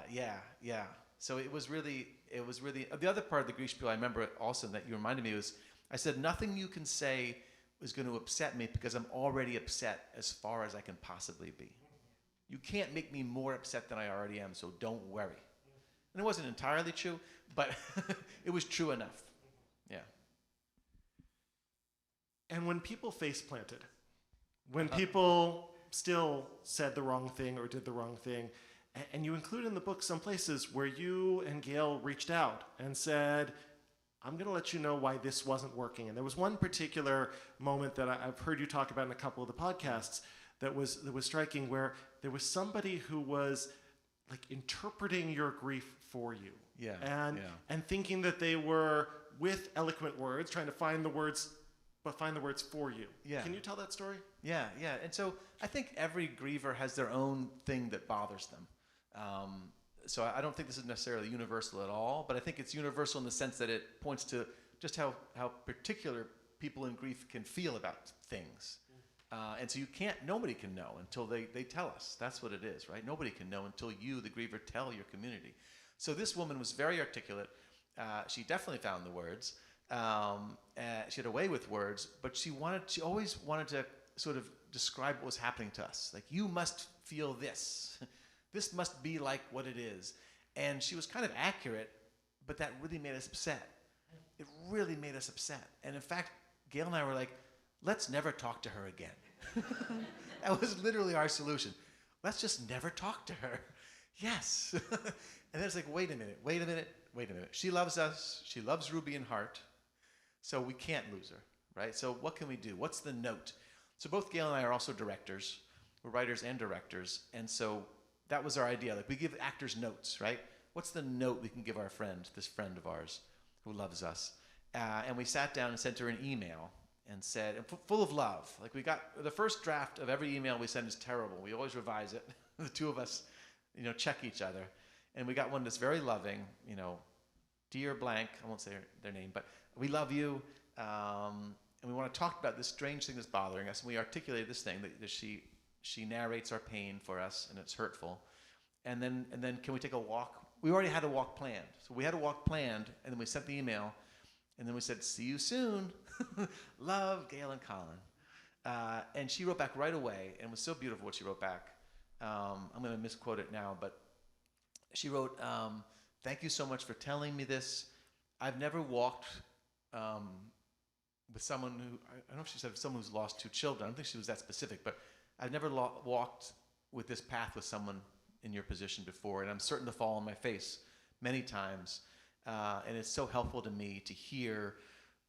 Yeah. So it was really, the other part of the grief spiel I remember also that you reminded me was, I said, nothing you can say is going to upset me because I'm already upset as far as I can possibly be. You can't make me more upset than I already am, so don't worry. And it wasn't entirely true, but it was true enough. Yeah. And when people face planted, when people still said the wrong thing or did the wrong thing, and you include in the book some places where you and Gail reached out and said, I'm going to let you know why this wasn't working. And there was one particular moment that I've heard you talk about in a couple of the podcasts that was striking, where there was somebody who was like interpreting your grief for you. And thinking that they were with eloquent words, trying to find the words, but find the words for you. Yeah. Can you tell that story? Yeah. And so I think every griever has their own thing that bothers them. So I don't think this is necessarily universal at all, but I think it's universal in the sense that it points to just how particular people in grief can feel about things. And so nobody can know until they tell us. That's what it is, right? Nobody can know until you, the griever, tell your community. So this woman was very articulate. She definitely found the words. She had a way with words, but she always wanted to sort of describe what was happening to us. Like, you must feel this. This must be like what it is. And she was kind of accurate, but that really made us upset. It really made us upset. And in fact, Gail and I were like, let's never talk to her again. That was literally our solution. Let's just never talk to her. Yes. And then it's like, wait a minute. She loves us. She loves Ruby and Hart. So we can't lose her, right? So what can we do? What's the note? So both Gail and I are also directors. We're writers and directors. And so that was our idea. Like, we give actors notes, right? What's the note we can give our friend, this friend of ours who loves us? And we sat down and sent her an email and said, full of love. Like, we got the first draft of every email we send is terrible. We always revise it. The two of us, check each other. And we got one that's very loving, dear blank, I won't say their name, but we love you. And we want to talk about this strange thing that's bothering us. And we articulated this thing that she narrates our pain for us, and it's hurtful. And then can we take a walk? We already had a walk planned. So we had a walk planned, and then we sent the email, and then we said, see you soon. Love, Gail and Colin. And she wrote back right away, and it was so beautiful what she wrote back. I'm going to misquote it now, but she wrote, thank you so much for telling me this. I've never walked with someone who, I don't know if she said someone who's lost 2 children. I don't think she was that specific, but I've never walked with this path with someone in your position before, and I'm certain to fall on my face many times. And it's so helpful to me to hear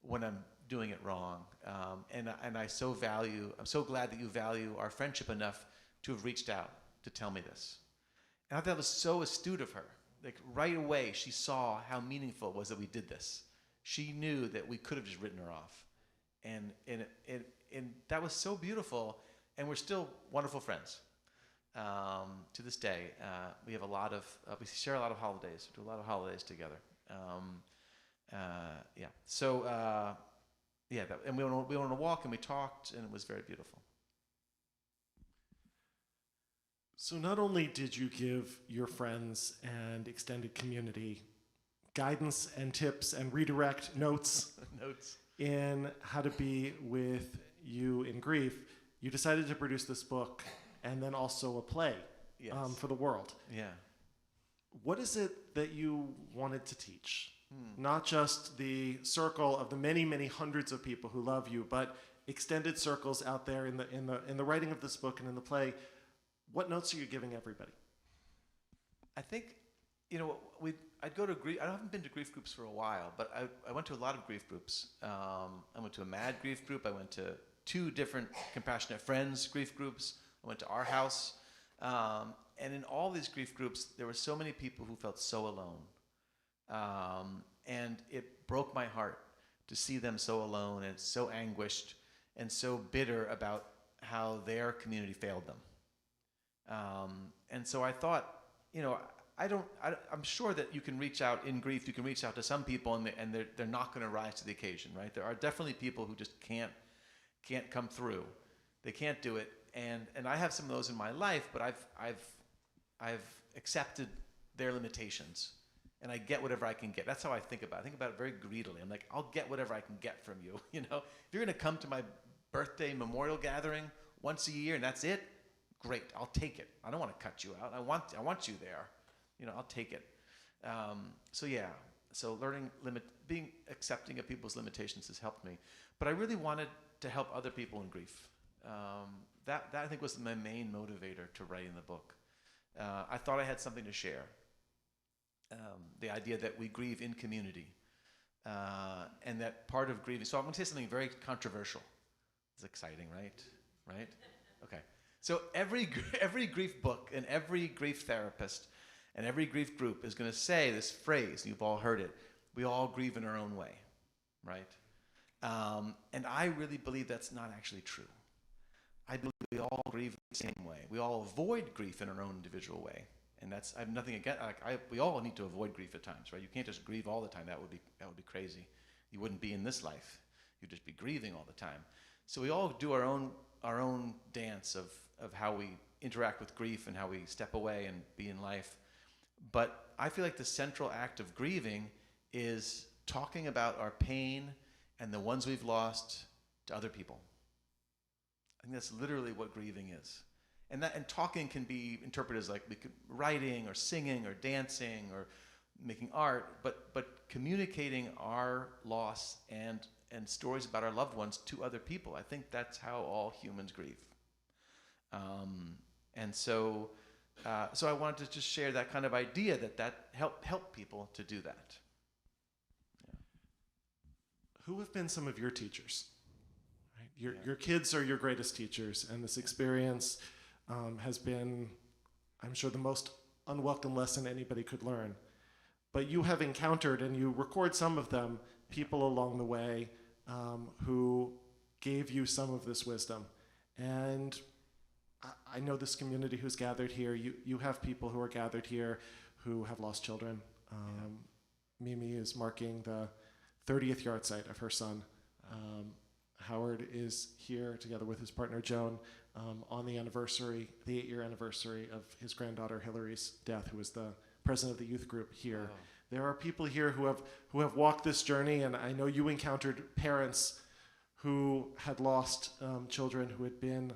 when I'm doing it wrong. And I'm so glad that you value our friendship enough to have reached out to tell me this. And I thought it was so astute of her. Like right away, she saw how meaningful it was that we did this. She knew that we could have just written her off. And that was so beautiful. And we're still wonderful friends. To this day, we have we share a lot of holidays, do a lot of holidays together. Yeah. So, and we went on a walk and we talked, and it was very beautiful. So not only did you give your friends and extended community guidance and tips and redirect notes in how to be with you in grief, you decided to produce this book and then also a play for the world. Yeah. What is it that you wanted to teach? Not just the circle of the many, many hundreds of people who love you, but extended circles out there in the writing of this book and in the play. What notes are you giving everybody? I think, I'd go to grief. I haven't been to grief groups for a while, but I went to a lot of grief groups. I went to a MAD grief group. I went to 2 different Compassionate Friends grief groups. I went to our house. And in all these grief groups, there were so many people who felt so alone. And it broke my heart to see them so alone and so anguished and so bitter about how their community failed them. And so I thought, I'm sure that you can reach out in grief. You can reach out to some people, and they're not going to rise to the occasion, right? There are definitely people who just can't come through. They can't do it, and I have some of those in my life, but I've accepted their limitations, and I get whatever I can get. That's how I think about it. I think about it very greedily. I'm like, I'll get whatever I can get from you. If you're going to come to my birthday memorial gathering once a year and that's it, great, I'll take it. I don't want to cut you out. I want you there. I'll take it. So being accepting of people's limitations has helped me. But I really wanted to help other people in grief. That I think was my main motivator to writing the book. I thought I had something to share. The idea that we grieve in community, and that part of grieving. So I'm going to say something very controversial. It's exciting, right? Right? Okay. So every grief book and every grief therapist and every grief group is going to say this phrase. You've all heard it. We all grieve in our own way, right? And I really believe that's not actually true. I believe we all grieve the same way. We all avoid grief in our own individual way. And I have nothing against. We all need to avoid grief at times, right? You can't just grieve all the time. That would be crazy. You wouldn't be in this life. You'd just be grieving all the time. So we all do our own dance of how we interact with grief and how we step away and be in life. But I feel like the central act of grieving is talking about our pain and the ones we've lost to other people. I think that's literally what grieving is. And talking can be interpreted as writing or singing or dancing or making art, but communicating our loss and stories about our loved ones to other people. I think that's how all humans grieve. So I wanted to just share that kind of idea that help people to do that. Yeah. Who have been some of your teachers? Right? Your kids are your greatest teachers, and this experience has been, I'm sure, the most unwelcome lesson anybody could learn. But you have encountered, and you record some of them, people along the way who gave you some of this wisdom. And I know this community who's gathered here. You have people who are gathered here who have lost children. Mimi is marking the 30th yard site of her son. Howard is here together with his partner Joan on the 8-year anniversary of his granddaughter Hillary's death, who was the president of the youth group here. Wow. There are people here who have walked this journey, and I know you encountered parents who had lost children who had been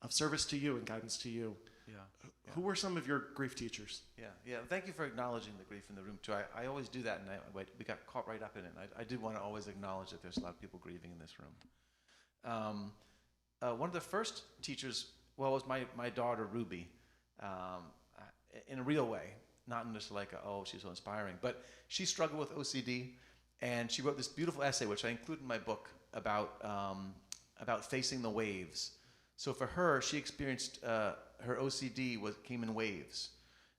of service to you and guidance to you. Who were some of your grief teachers? Yeah. Thank you for acknowledging the grief in the room too. I always do that, and we got caught right up in it. And I did want to always acknowledge that there's a lot of people grieving in this room. One of the first teachers, was my daughter Ruby, in a real way, not in just like she's so inspiring, but she struggled with OCD, and she wrote this beautiful essay, which I include in my book, about facing the waves. So for her, she experienced her OCD came in waves,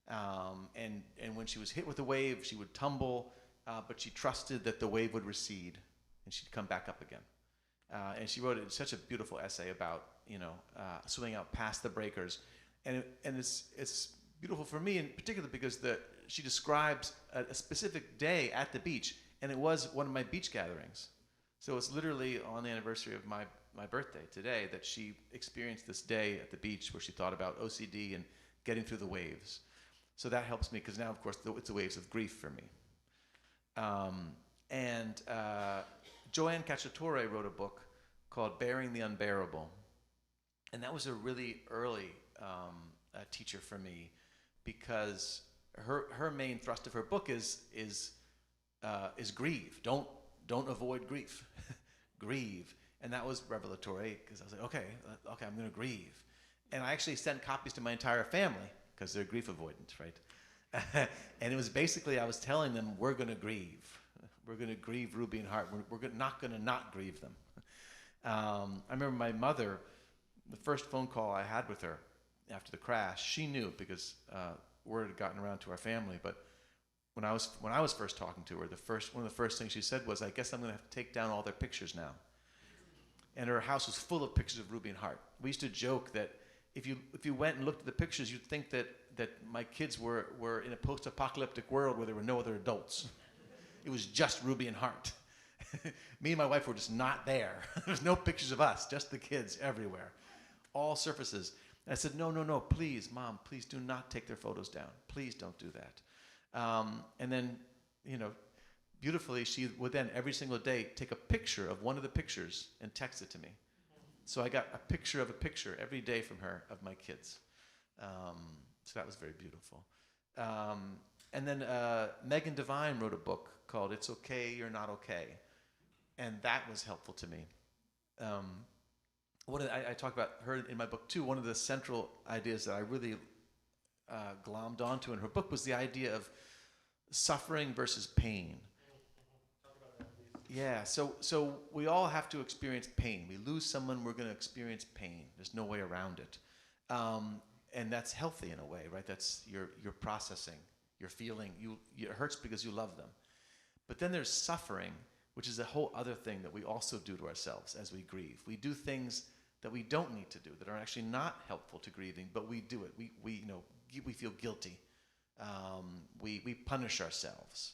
and when she was hit with a wave, she would tumble, but she trusted that the wave would recede, and she'd come back up again. And she wrote such a beautiful essay about swimming out past the breakers, and it's beautiful for me in particular because she describes a specific day at the beach, and it was one of my beach gatherings. So it's literally on the anniversary of my birthday today that she experienced this day at the beach where she thought about OCD and getting through the waves. So that helps me because now, of course, it's the waves of grief for me. And Joanne Cacciatore wrote a book called Bearing the Unbearable. And that was a really early teacher for me because her main thrust of her book is grieve. Don't avoid grief. Grieve. And that was revelatory because I was like, okay, I'm going to grieve. And I actually sent copies to my entire family because they're grief avoidant, right? And it was basically, I was telling them, we're going to grieve. We're going to grieve Ruby and Hart. We're not going to not grieve them. I remember my mother, the first phone call I had with her after the crash, she knew because word had gotten around to our family. But when I was first talking to her, one of the first things she said was, I guess I'm going to have to take down all their pictures now. And her house was full of pictures of Ruby and Hart. We used to joke that if you went and looked at the pictures, you'd think that my kids were in a post-apocalyptic world where there were no other adults. It was just Ruby and Hart. Me and my wife were just not there. There's no pictures of us, just the kids everywhere, all surfaces. And I said, no, please, Mom, please do not take their photos down. Please don't do that. And then, beautifully, she would then every single day take a picture of one of the pictures and text it to me. So I got a picture of a picture every day from her of my kids. So that was very beautiful. And then Megan Devine wrote a book called It's Okay, You're Not Okay. And that was helpful to me. I talk about her in my book too. One of the central ideas that I really glommed onto in her book was the idea of suffering versus pain. Yeah, so we all have to experience pain. We lose someone, we're going to experience pain. There's no way around it. And that's healthy in a way, right? That's you're processing, you're feeling, it hurts because you love them. But then there's suffering, which is a whole other thing that we also do to ourselves as we grieve. We do things that we don't need to do, that are actually not helpful to grieving, but we do it. We feel guilty. We punish ourselves.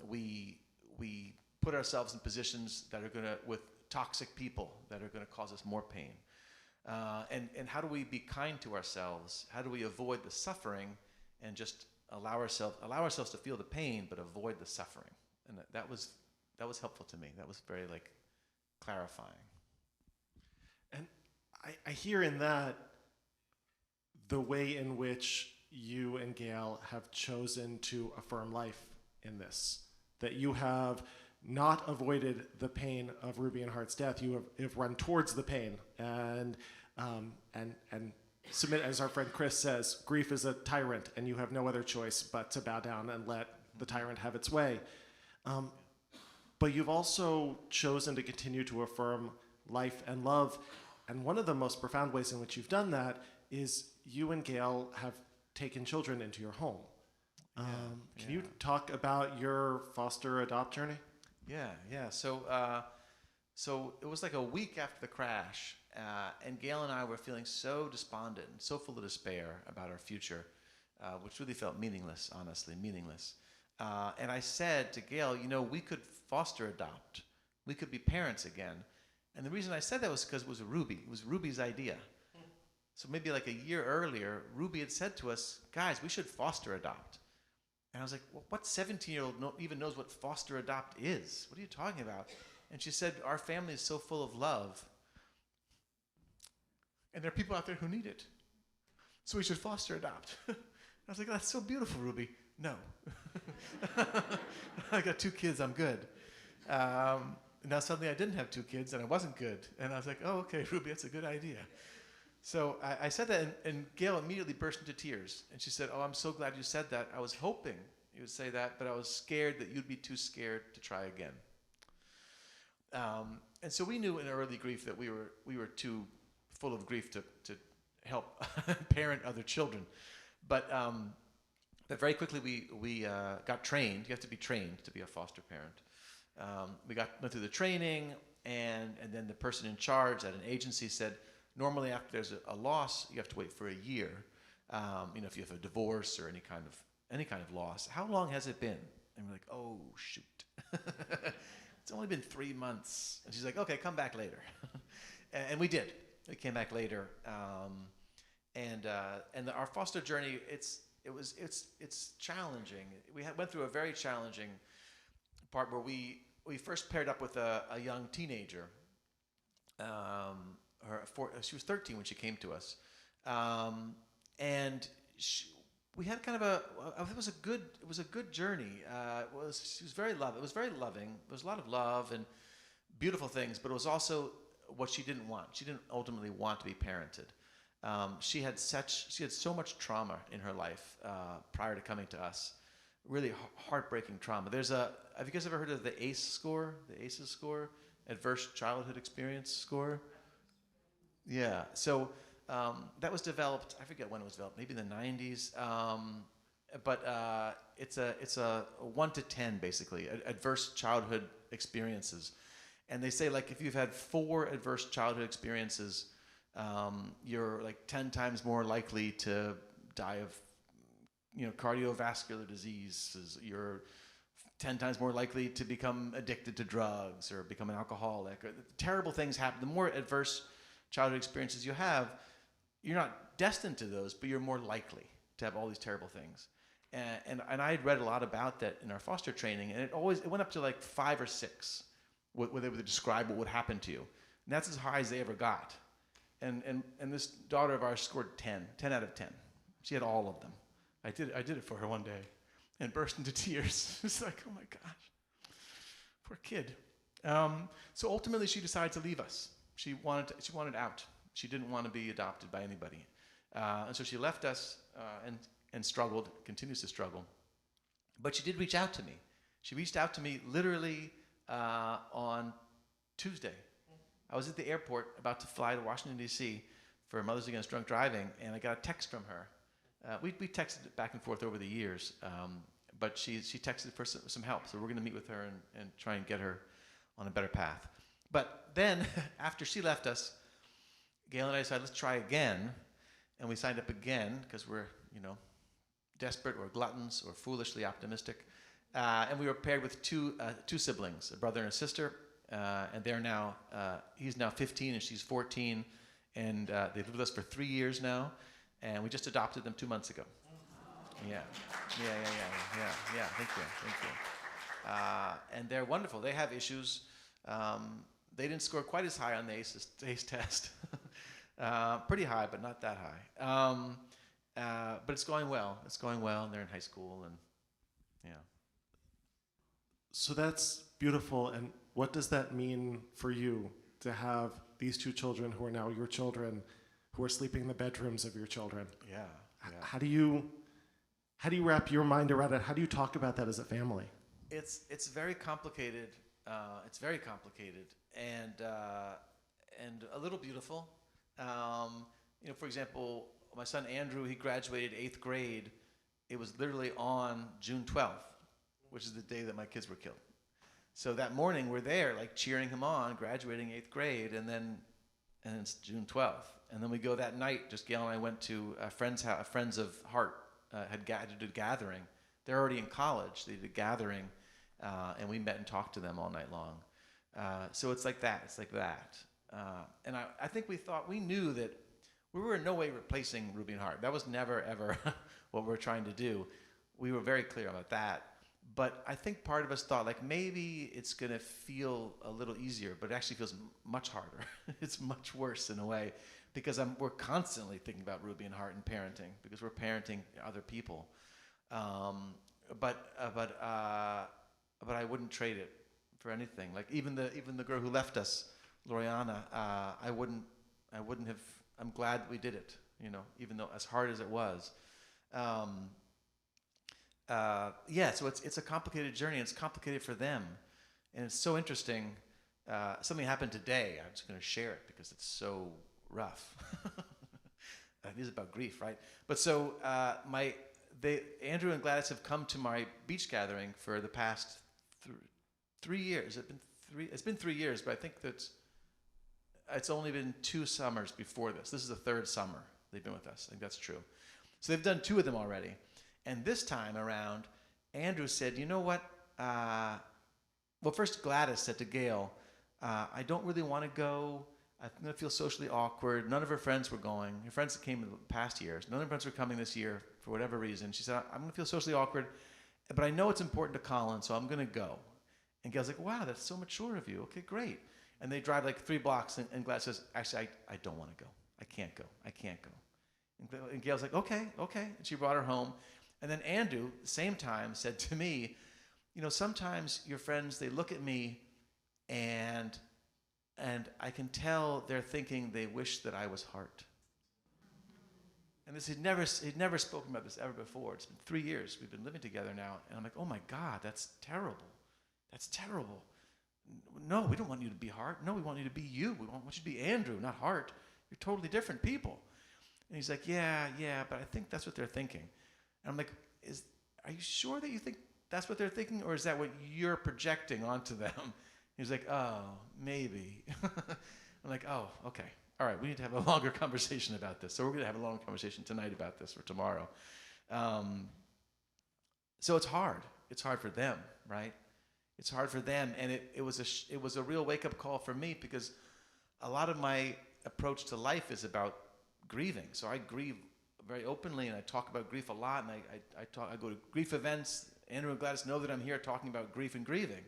We put ourselves in positions that are with toxic people that are going to cause us more pain. And how do we be kind to ourselves? How do we avoid the suffering and just allow ourselves to feel the pain, but avoid the suffering? And that was helpful to me. That was very clarifying. And I hear in that the way in which you and Gail have chosen to affirm life in this, that you have not avoided the pain of Ruby and Hart's death. You have run towards the pain and submit, as our friend Chris says, grief is a tyrant, and you have no other choice but to bow down and let the tyrant have its way. But you've also chosen to continue to affirm life and love. And one of the most profound ways in which you've done that is you and Gail have taken children into your home. Can you talk about your foster adopt journey? Yeah. So it was like a week after the crash, and Gail and I were feeling so despondent and so full of despair about our future, which really felt meaningless, honestly, meaningless. And I said to Gail, we could foster adopt. We could be parents again. And the reason I said that was because it was Ruby. It was Ruby's idea. So maybe like a year earlier, Ruby had said to us, guys, we should foster adopt. And I was like, well, what 17-year-old even knows what foster adopt is? What are you talking about? And she said, our family is so full of love. And there are people out there who need it. so we should foster adopt. I was like, that's so beautiful, Ruby. No. I got 2 kids, I'm good. Now suddenly I didn't have 2 kids and I wasn't good. And I was like, oh, okay, Ruby, that's a good idea. So I said that, and Gail immediately burst into tears. And she said, oh, I'm so glad you said that. I was hoping you would say that, but I was scared that you'd be too scared to try again. And so we knew in early grief that we were too full of grief to help parent other children. But very quickly we got trained. You have to be trained to be a foster parent. We went through the training, and then the person in charge at an agency said, normally after there's a loss, you have to wait for a year. If you have a divorce or any kind of loss. How long has it been? And we're like, oh shoot, it's only been 3 months. And she's like, okay, come back later. And we did. We came back later, and our foster journey, it's challenging. We went through a very challenging part where we first paired up with a young teenager. She was 13 when she came to us, and we had kind of it was a good journey. She was very loving. It was very loving. There was a lot of love and beautiful things, but it was also what she didn't want. She didn't ultimately want to be parented. She had so much trauma in her life prior to coming to us. Really heartbreaking trauma. Have you guys ever heard of the ACE score? The ACEs score, Adverse Childhood Experience score. Yeah. So that was developed. I forget when it was developed. Maybe in the 90s. But it's a 1 to 10 basically. Adverse childhood experiences, and they say like if you've had 4 adverse childhood experiences, you're like 10 times more likely to die of cardiovascular diseases. You're 10 times more likely to become addicted to drugs or become an alcoholic. Or terrible things happen. The more adverse childhood experiences you have, you're not destined to those, but you're more likely to have all these terrible things. And I had read a lot about that in our foster training, and it went up to like 5 or 6, where they would describe what would happen to you. And that's as high as they ever got. And this daughter of ours scored 10 out of 10. She had all of them. I did it for her one day and burst into tears. It's like, oh my gosh, poor kid. So ultimately she decided to leave us. She wanted out. She didn't want to be adopted by anybody. And so she left us and struggled, continues to struggle. But she did reach out to me. She reached out to me literally on Tuesday. I was at the airport about to fly to Washington, D.C. for Mothers Against Drunk Driving, and I got a text from her. We texted back and forth over the years, but she texted for some help. So we're going to meet with her and try and get her on a better path. But then, after she left us, Gail and I decided, let's try again. And we signed up again because we're, desperate or gluttons or foolishly optimistic. And we were paired with two siblings, a brother and a sister. And they're now, he's now 15 and she's 14. And they've lived with us for 3 years now. And we just adopted them 2 months ago. Yeah. Thank you. And they're wonderful. They have issues. They didn't score quite as high on the ACE test. Pretty high, but not that high. But it's going well. And they're in high school, and yeah. So that's beautiful. And what does that mean for you to have these 2 children who are now your children, who are sleeping in the bedrooms of your children? Yeah. How do you wrap your mind around it? How do you talk about that as a family? It's very complicated. It's very complicated and a little beautiful. For example, my son Andrew, he graduated 8th grade. It was literally on June 12th, which is the day that my kids were killed. So that morning we're there, like cheering him on, graduating 8th grade, and it's June 12th. And then we go that night. Just Gail and I went to a friend's house. A Friends of Heart had to do a gathering. They're already in college. They did a gathering, and we met and talked to them all night long. So it's like that. And I think we knew that we were in no way replacing Ruby and Hart. That was never, ever what we were trying to do. We were very clear about that. But I think part of us thought, like, maybe it's going to feel a little easier, but it actually feels much harder. It's much worse in a way, because we're constantly thinking about Ruby and Heart and parenting because we're parenting other people. But I wouldn't trade it for anything. Like even the girl who left us, Loriana, I wouldn't have. I'm glad we did it. Even though as hard as it was. So it's a complicated journey. And it's complicated for them, and it's so interesting. Something happened today. I'm just going to share it because it's so rough. It is about grief, right? But so Andrew and Gladys have come to my beach gathering for the past 3 years. It's been 3 years, but I think that it's only been 2 summers before this. This is the 3rd summer they've been with us. I think that's true. So they've done 2 of them already. And this time around, Andrew said, you know what? Well, first Gladys said to Gail, I don't really want to go. I'm going to feel socially awkward. None of her friends were going. Her friends that came in the past years. None of her friends were coming this year for whatever reason. She said, I'm going to feel socially awkward, but I know it's important to Colin, so I'm going to go. And Gail's like, wow, that's so mature of you. Okay, great. And they drive like 3 blocks, and Gladys says, actually, I don't want to go. I can't go. And Gail's like, okay. And she brought her home. And then Andrew, the same time, said to me, sometimes your friends, they look at me and I can tell they're thinking they wish that I was Heart. And he'd never spoken about this ever before. It's been 3 years we've been living together now. And I'm like, oh my God, that's terrible. That's terrible. No, we don't want you to be Heart. No, we want you to be you. We want you to be Andrew, not Heart. You're totally different people. And he's like, yeah, but I think that's what they're thinking. And I'm like, are you sure that you think that's what they're thinking? Or is that what you're projecting onto them? He's like, oh, maybe. I'm like, oh, okay. All right, we need to have a longer conversation about this. So we're going to have a long conversation tonight about this or tomorrow. So it's hard. It's hard for them, right? It's hard for them. And it was a real wake-up call for me because a lot of my approach to life is about grieving. So I grieve very openly, and I talk about grief a lot, and I go to grief events. Andrew and Gladys know that I'm here talking about grief and grieving.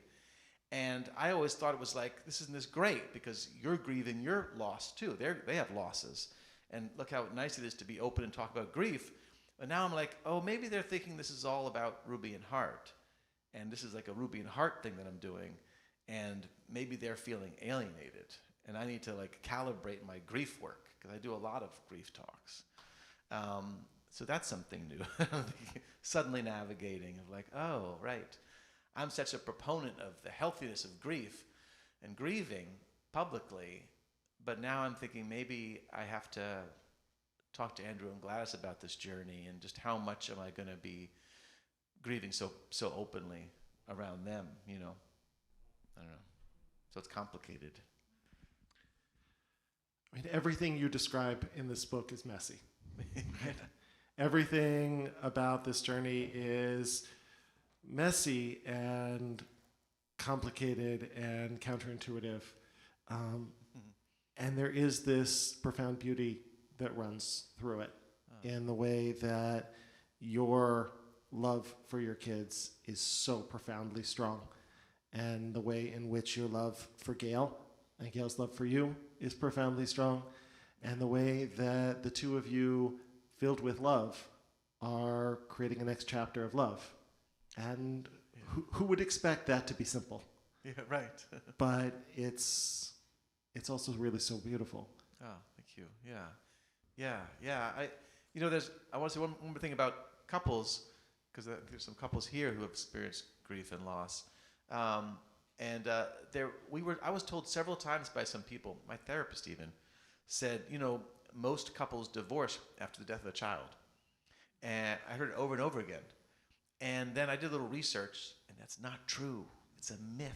And I always thought it was like, isn't this great? Because you're grieving your loss too. They have losses. And look how nice it is to be open and talk about grief. But now I'm like, oh, maybe they're thinking this is all about Ruby and Heart. And this is like a Ruby and Heart thing that I'm doing. And maybe they're feeling alienated. And I need to like calibrate my grief work because I do a lot of grief talks. So that's something new. Suddenly navigating of like, oh, right. I'm such a proponent of the healthiness of grief and grieving publicly, but now I'm thinking maybe I have to talk to Andrew and Gladys about this journey and just how much am I going to be grieving so openly around them, I don't know. So it's complicated. I mean, everything you describe in this book is messy. Everything about this journey is messy and complicated and counterintuitive. And there is this profound beauty that runs through it in the way that your love for your kids is so profoundly strong, and the way in which your love for Gail and Gail's love for you is profoundly strong, and the way that the two of you, filled with love, are creating a next chapter of love. And who would expect that to be simple? Yeah, right. But it's also really so beautiful. Oh, thank you. Yeah. I want to say one more thing about couples, because there's some couples here who have experienced grief and loss. I was told several times by some people, my therapist even, said, most couples divorce after the death of a child. And I heard it over and over again. And then I did a little research, and that's not true. It's a myth.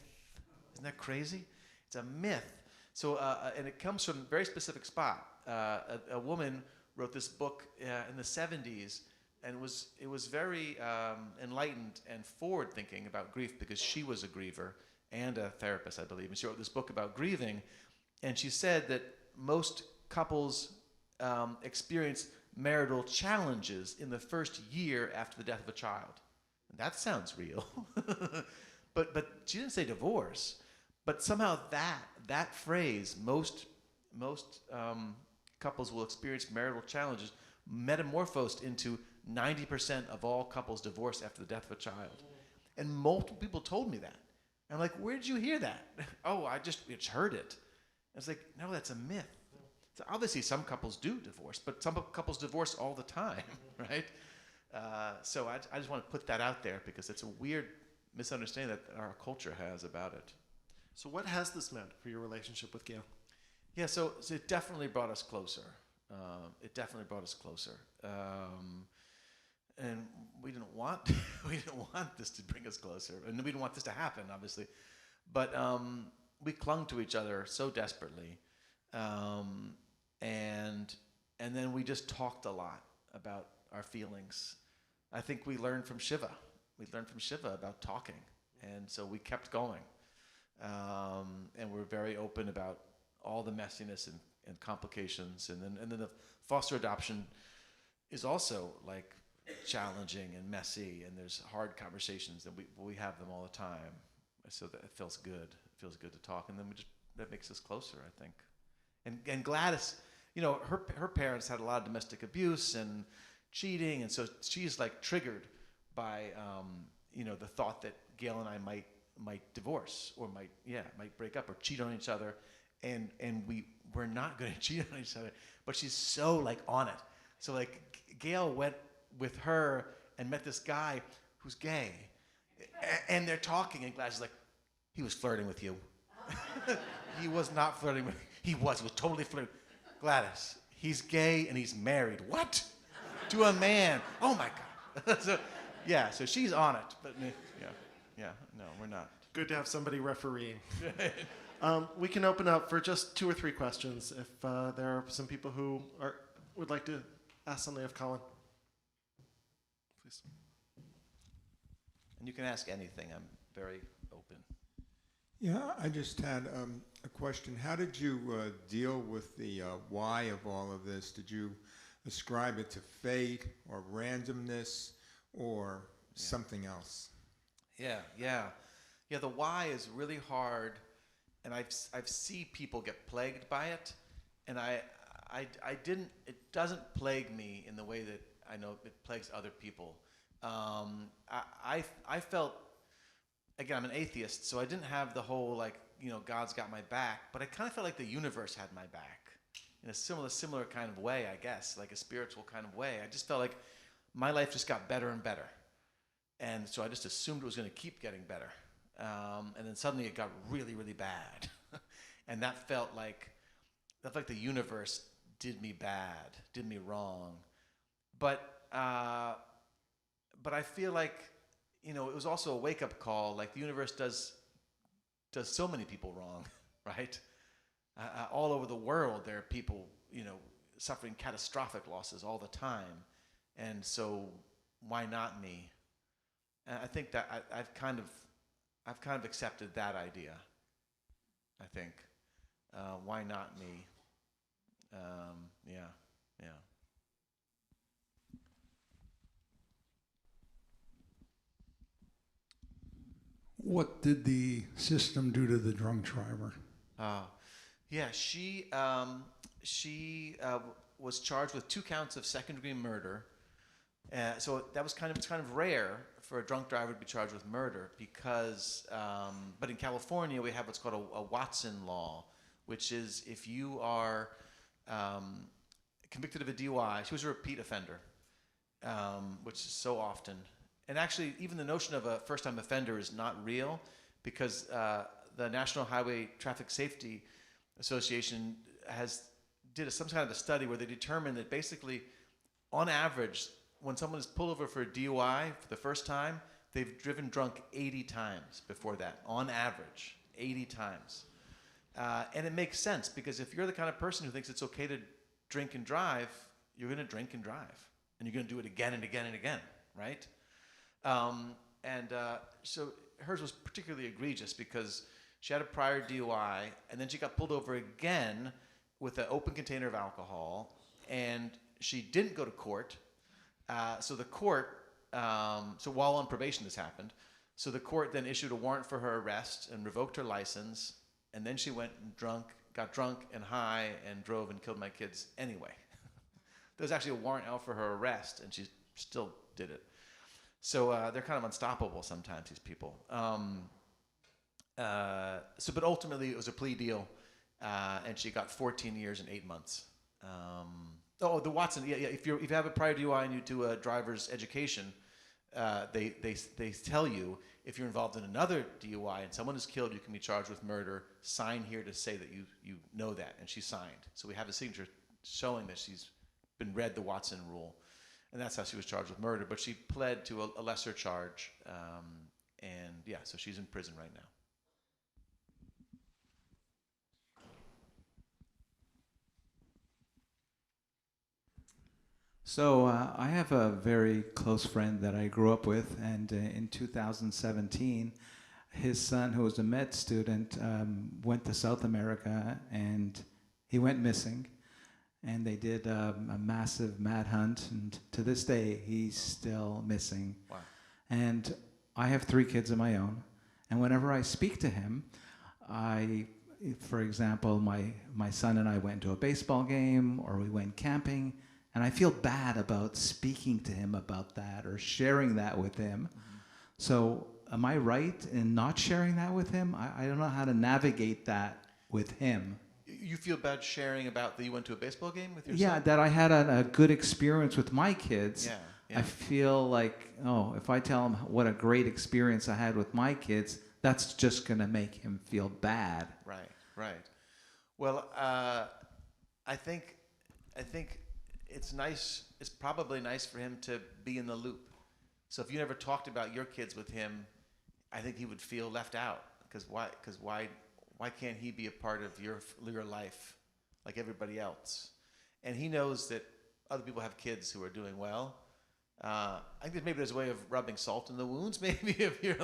Isn't that crazy? It's a myth. So, and it comes from a very specific spot. A woman wrote this book in the 70s, and it was very enlightened and forward-thinking about grief because she was a griever and a therapist, I believe. And she wrote this book about grieving, and she said that most couples experience marital challenges in the first year after the death of a child. And that sounds real. but she didn't say divorce. But somehow that phrase, most couples will experience marital challenges metamorphosed into 90% of all couples divorce after the death of a child. And multiple people told me that. And I'm like, where did you hear that? Oh, I just heard it. It's like, no, that's a myth. So obviously some couples do divorce, but some couples divorce all the time, right? So I just want to put that out there because it's a weird misunderstanding that our culture has about it. So what has this meant for your relationship with Gail? Yeah, so it definitely brought us closer. It definitely brought us closer. And we didn't want this to bring us closer, and we didn't want this to happen, obviously. But we clung to each other so desperately, and then we just talked a lot about our feelings. I think we learned from Shiva. We learned from Shiva about talking, and so we kept going. And we're very open about all the messiness and complications, and then the foster adoption is also like challenging and messy, and there's hard conversations, and we have them all the time. So that it feels good. It feels good to talk, and then that makes us closer, I think. And Gladys, her parents had a lot of domestic abuse and cheating, and so she's like triggered by the thought that Gail and I might divorce or might break up or cheat on each other, and we're not going to cheat on each other, but she's so like on it. So like Gail went with her and met this guy who's gay, and they're talking, and Gladys is like, he was flirting with you. He was not flirting with you. He was totally flirting. Gladys, he's gay and he's married. What? To a man. Oh my God. So she's on it, but no, we're not. Good to have somebody refereeing. We can open up for just 2 or 3 questions if there are some people who would like to ask something of Colin. Please. And you can ask anything. I'm very open. Yeah, I just had a question. How did you deal with the why of all of this? Did you ascribe it to fate or randomness or something else? Yeah. The why is really hard, and I've seen people get plagued by it, and I didn't. It doesn't plague me in the way that I know it plagues other people. I felt, again, I'm an atheist, so I didn't have the whole God's got my back, but I kind of felt like the universe had my back in a similar kind of way, I guess, like a spiritual kind of way. I just felt like my life just got better and better, and so I just assumed it was going to keep getting better, and then suddenly it got really, really bad, and that felt like the universe did me bad, did me wrong, but I feel like, it was also a wake-up call. Like the universe does so many people wrong, right? All over the world, there are people, suffering catastrophic losses all the time, and so why not me? And I think that I've kind of accepted that idea. I think, why not me? Yeah. What did the system do to the drunk driver? She was charged with 2 counts of second-degree murder. So that was kind of rare for a drunk driver to be charged with murder because, but in California we have what's called a Watson law, which is if you are convicted of a DUI, she was a repeat offender, which is so often. And actually, even the notion of a first-time offender is not real because the National Highway Traffic Safety Association did some kind of a study where they determined that basically, on average, when someone is pulled over for a DUI for the first time, they've driven drunk 80 times before that, on average, 80 times. And it makes sense because if you're the kind of person who thinks it's okay to drink and drive, you're going to drink and drive. And you're going to do it again and again and again, right? So hers was particularly egregious because she had a prior DUI, and then she got pulled over again with an open container of alcohol, and she didn't go to court. So the court, so while on probation this happened, so the court then issued a warrant for her arrest and revoked her license, and then she went drunk got drunk and high and drove and killed my kids anyway. There was actually a warrant out for her arrest, and she still did it. So they're kind of unstoppable sometimes, these people. But ultimately it was a plea deal, and she got 14 years and 8 months. The Watson, yeah. If you have a prior DUI and you do a driver's education, they tell you if you're involved in another DUI and someone is killed, you can be charged with murder. Sign here to say that you know that, and she signed. So we have a signature showing that she's been read the Watson rule, and that's how she was charged with murder. But she pled to a lesser charge, and yeah, so she's in prison right now. So I have a very close friend that I grew up with, and in 2017, his son, who was a med student, went to South America, and he went missing. And they did a massive mad hunt, and to this day, he's still missing. Wow. And I have 3 kids of my own, and whenever I speak to him, for example, my son and I went to a baseball game, or we went camping, and I feel bad about speaking to him about that or sharing that with him. Mm-hmm. So am I right in not sharing that with him? I don't know how to navigate that with him. You feel bad sharing about that you went to a baseball game with your son? Yeah, that I had a good experience with my kids. Yeah. I feel like, if I tell him what a great experience I had with my kids, that's just going to make him feel bad. Right. Well, I think it's nice. It's probably nice for him to be in the loop. So if you never talked about your kids with him, I think he would feel left out. Because why can't he be a part of your life like everybody else? And he knows that other people have kids who are doing well. I think maybe there's a way of rubbing salt in the wounds. Maybe if you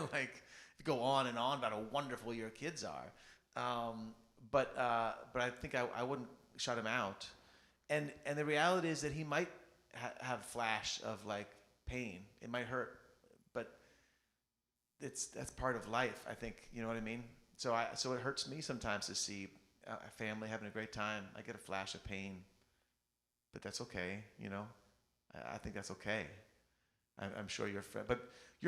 go on and on about how wonderful your kids are. But I think I wouldn't shut him out. And the reality is that he might have flash of like pain. It might hurt, but that's part of life. I think, you know what I mean. So it hurts me sometimes to see a family having a great time. I get a flash of pain, but that's okay. You know, I think that's okay. I'm sure your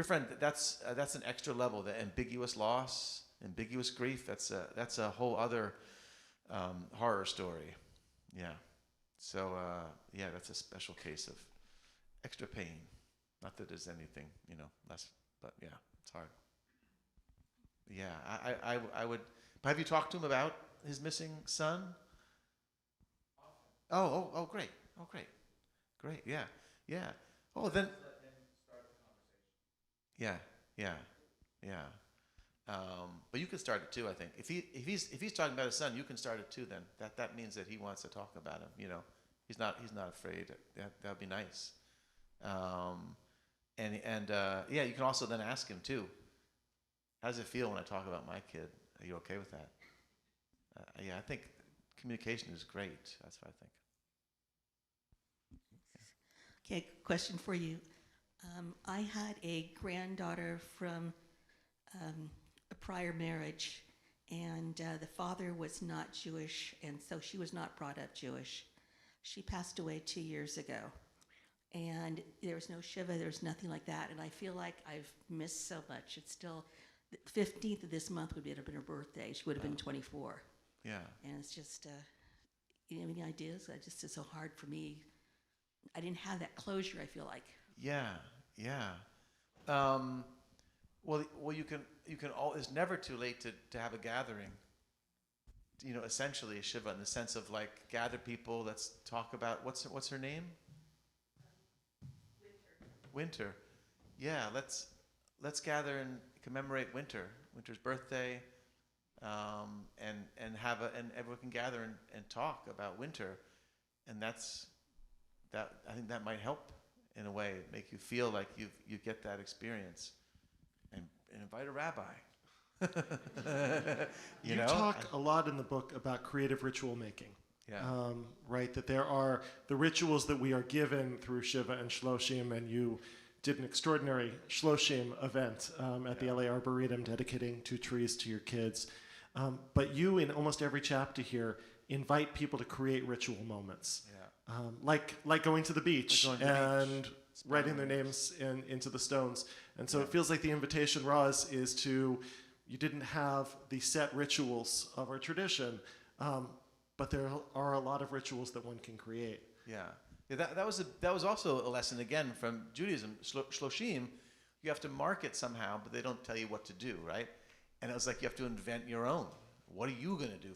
friend, that's an extra level. The ambiguous loss, ambiguous grief. That's a whole other horror story. Yeah. So, that's a special case of extra pain. Not that there's anything, less, but yeah, it's hard. Yeah, I would. Have you talked to him about his missing son? Oh, great. Oh, great. Yeah. Oh, then. Yeah. But you can start it too, I think. If he's talking about his son, you can start it too. Then that means that he wants to talk about him. He's not afraid. That'd be nice. You can also then ask him too. How does it feel when I talk about my kid? Are you okay with that? I think communication is great. That's what I think. Okay, question for you. I had a granddaughter from a prior marriage, and the father was not Jewish, and so she was not brought up Jewish. She passed away 2 years ago, and there was no Shiva, there was nothing like that, and I feel like I've missed so much. It's still, the 15th of this month would have been her birthday. She would have been 24. Yeah. And it's just, you have any ideas? It's so hard for me. I didn't have that closure, I feel like. Yeah. Well, you can it's never too late to have a gathering. Essentially a Shiva in the sense of like gather people. Let's talk about what's her name? Winter. Yeah, let's gather and commemorate Winter's birthday, and everyone can gather and talk about Winter, and I think that might help in a way, make you feel like you get that experience, and invite a rabbi. You talk a lot in the book about creative ritual making. Yeah. Right, that there are the rituals that we are given through Shiva and Shloshim, and you did an extraordinary Shloshim event at the LA Arboretum dedicating 2 trees to your kids. But you, in almost every chapter here, invite people to create ritual moments. Yeah. Like going to the beach Like going to the and writing their names into the stones. And so it feels like the invitation, Roz, is to, you didn't have the set rituals of our tradition, but there are a lot of rituals that one can create. Yeah. That was also a lesson, again, from Judaism. Shloshim, you have to mark it somehow, but they don't tell you what to do, right? And it was like you have to invent your own. What are you going to do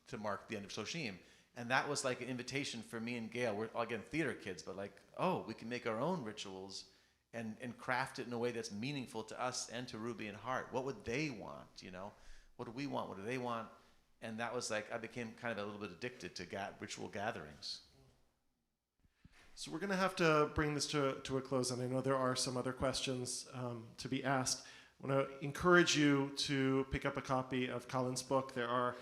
to mark the end of Shloshim? And that was like an invitation for me and Gail. We're, again, theater kids, but like, oh, we can make our own rituals and craft it in a way that's meaningful to us and to Ruby and Hart. What would they want, you know? What do we want? What do they want? And that was like, I became kind of a little bit addicted to ritual gatherings. So we're going to have to bring this to a close, and I know there are some other questions to be asked. I want to encourage you to pick up a copy of Colin's book. There are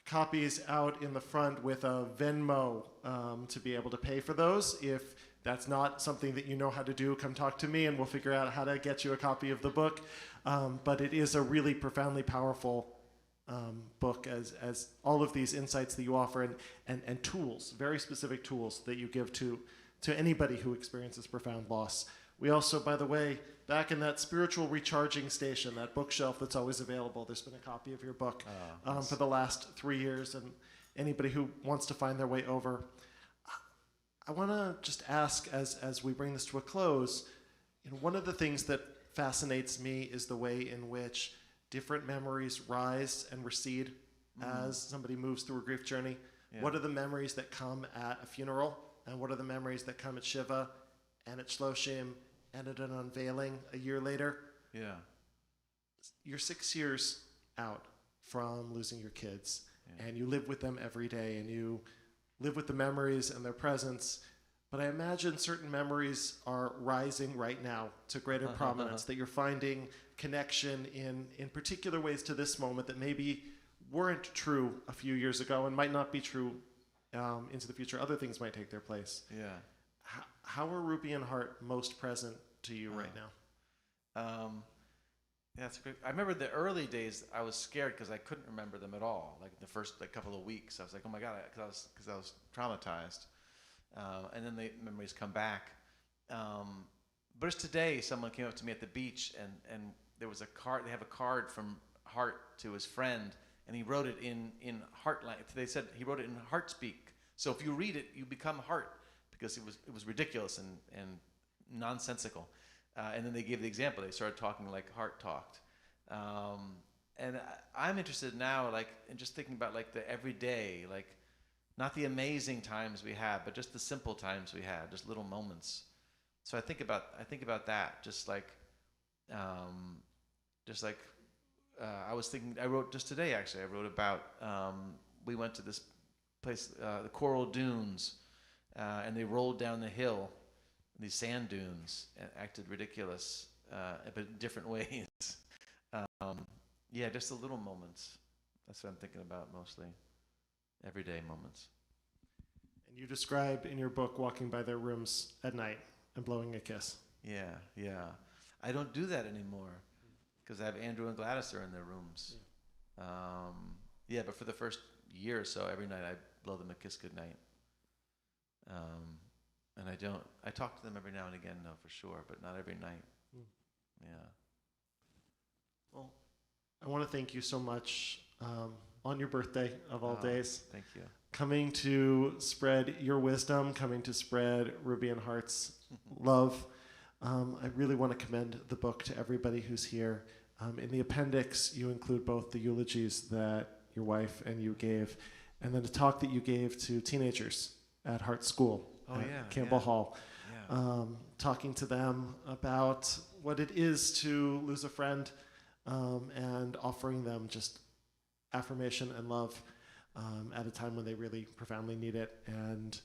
copies out in the front with a Venmo to be able to pay for those. If that's not something that you know how to do, come talk to me and we'll figure out how to get you a copy of the book. But it is a really profoundly powerful book, as all of these insights that you offer and tools, very specific tools that you give to anybody who experiences profound loss. We also, by the way, back in that spiritual recharging station, that bookshelf that's always available, there's been a copy of your book for the last 3 years, and anybody who wants to find their way over. I want to just ask, as we bring this to a close, one of the things that fascinates me is the way in which different memories rise and recede as somebody moves through a grief journey. Yeah. What are the memories that come at a funeral, and what are the memories that come at Shiva and at Shloshim and at an unveiling a year later? Yeah. You're 6 years out from losing your kids, and you live with them every day, and you live with the memories and their presence. But I imagine certain memories are rising right now to greater prominence, that you're finding connection in particular ways to this moment that maybe weren't true a few years ago and might not be true into the future. Other things might take their place. Yeah. How are Ruby and Hart most present to you right now? Yeah, that's great. I remember the early days. I was scared because I couldn't remember them at all. Like the first couple of weeks, I was like, "Oh my God," because I was traumatized. And then the memories come back. But just today, someone came up to me at the beach, and there was a card. They have a card from Hart to his friend, and he wrote it in Hart language. They said he wrote it in Hart speak. So if you read it, you become Hart, because it was ridiculous and nonsensical. And then they gave the example. They started talking like Hart talked. And I'm interested now, like, in just thinking about like the everyday, like not the amazing times we had, but just the simple times we had, just little moments. So I think about that, just like I was thinking. I wrote just today, actually. I wrote about we went to this place, the Coral Dunes, and they rolled down the hill. These sand dunes acted ridiculous, but in different ways. Yeah, just the little moments. That's what I'm thinking about mostly. Everyday moments. And you describe in your book walking by their rooms at night and blowing a kiss. Yeah. I don't do that anymore because I have Andrew and Gladys are in their rooms. Yeah, but for the first year or so, every night I blow them a kiss goodnight. And I talk to them every now and again, though, for sure, but not every night. Yeah. Well, I want to thank you so much on your birthday of all days. Thank you. Coming to spread your wisdom, coming to spread Ruby and Hart's love. I really want to commend the book to everybody who's here. In the appendix, you include both the eulogies that your wife and you gave, and then a talk that you gave to teenagers at Hart School. Campbell Hall, talking to them about what it is to lose a friend, and offering them just affirmation and love at a time when they really profoundly need it. And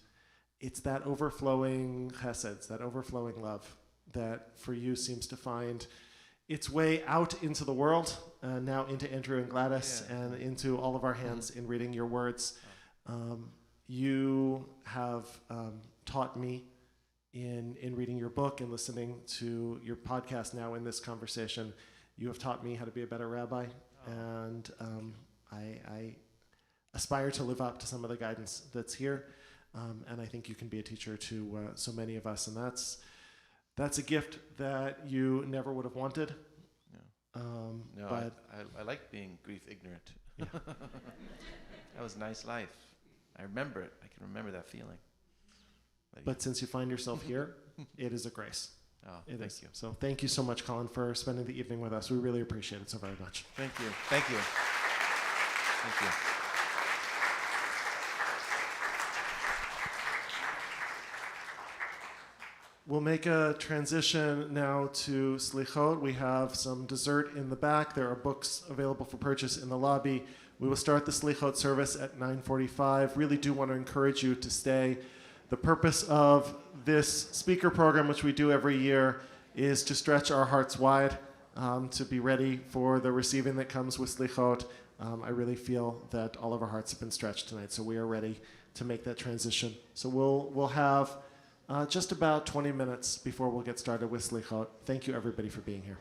it's that overflowing chesed, that overflowing love that for you seems to find its way out into the world, now into Andrew and Gladys, and into all of our hands in reading your words. You have taught me in reading your book and listening to your podcast now in this conversation. You have taught me how to be a better rabbi, and I aspire to live up to some of the guidance that's here, and I think you can be a teacher to so many of us, and that's a gift that you never would have wanted. No, but I like being grief ignorant. Yeah. That was a nice life. I remember it. I can remember that feeling. But since you find yourself here, it is a grace. Oh, It thank is. you. So thank you so much, Colin, for spending the evening with us. We really appreciate it so very much. Thank you. Thank you. Thank you. We'll make a transition now to Selichot. We have some dessert in the back. There are books available for purchase in the lobby. We will start the Selichot service at 9:45. Really do want to encourage you to stay. The purpose of this speaker program, which we do every year, is to stretch our hearts wide, to be ready for the receiving that comes with Selichot. I really feel that all of our hearts have been stretched tonight, so we are ready to make that transition. So we'll have just about 20 minutes before we'll get started with Selichot. Thank you, everybody, for being here.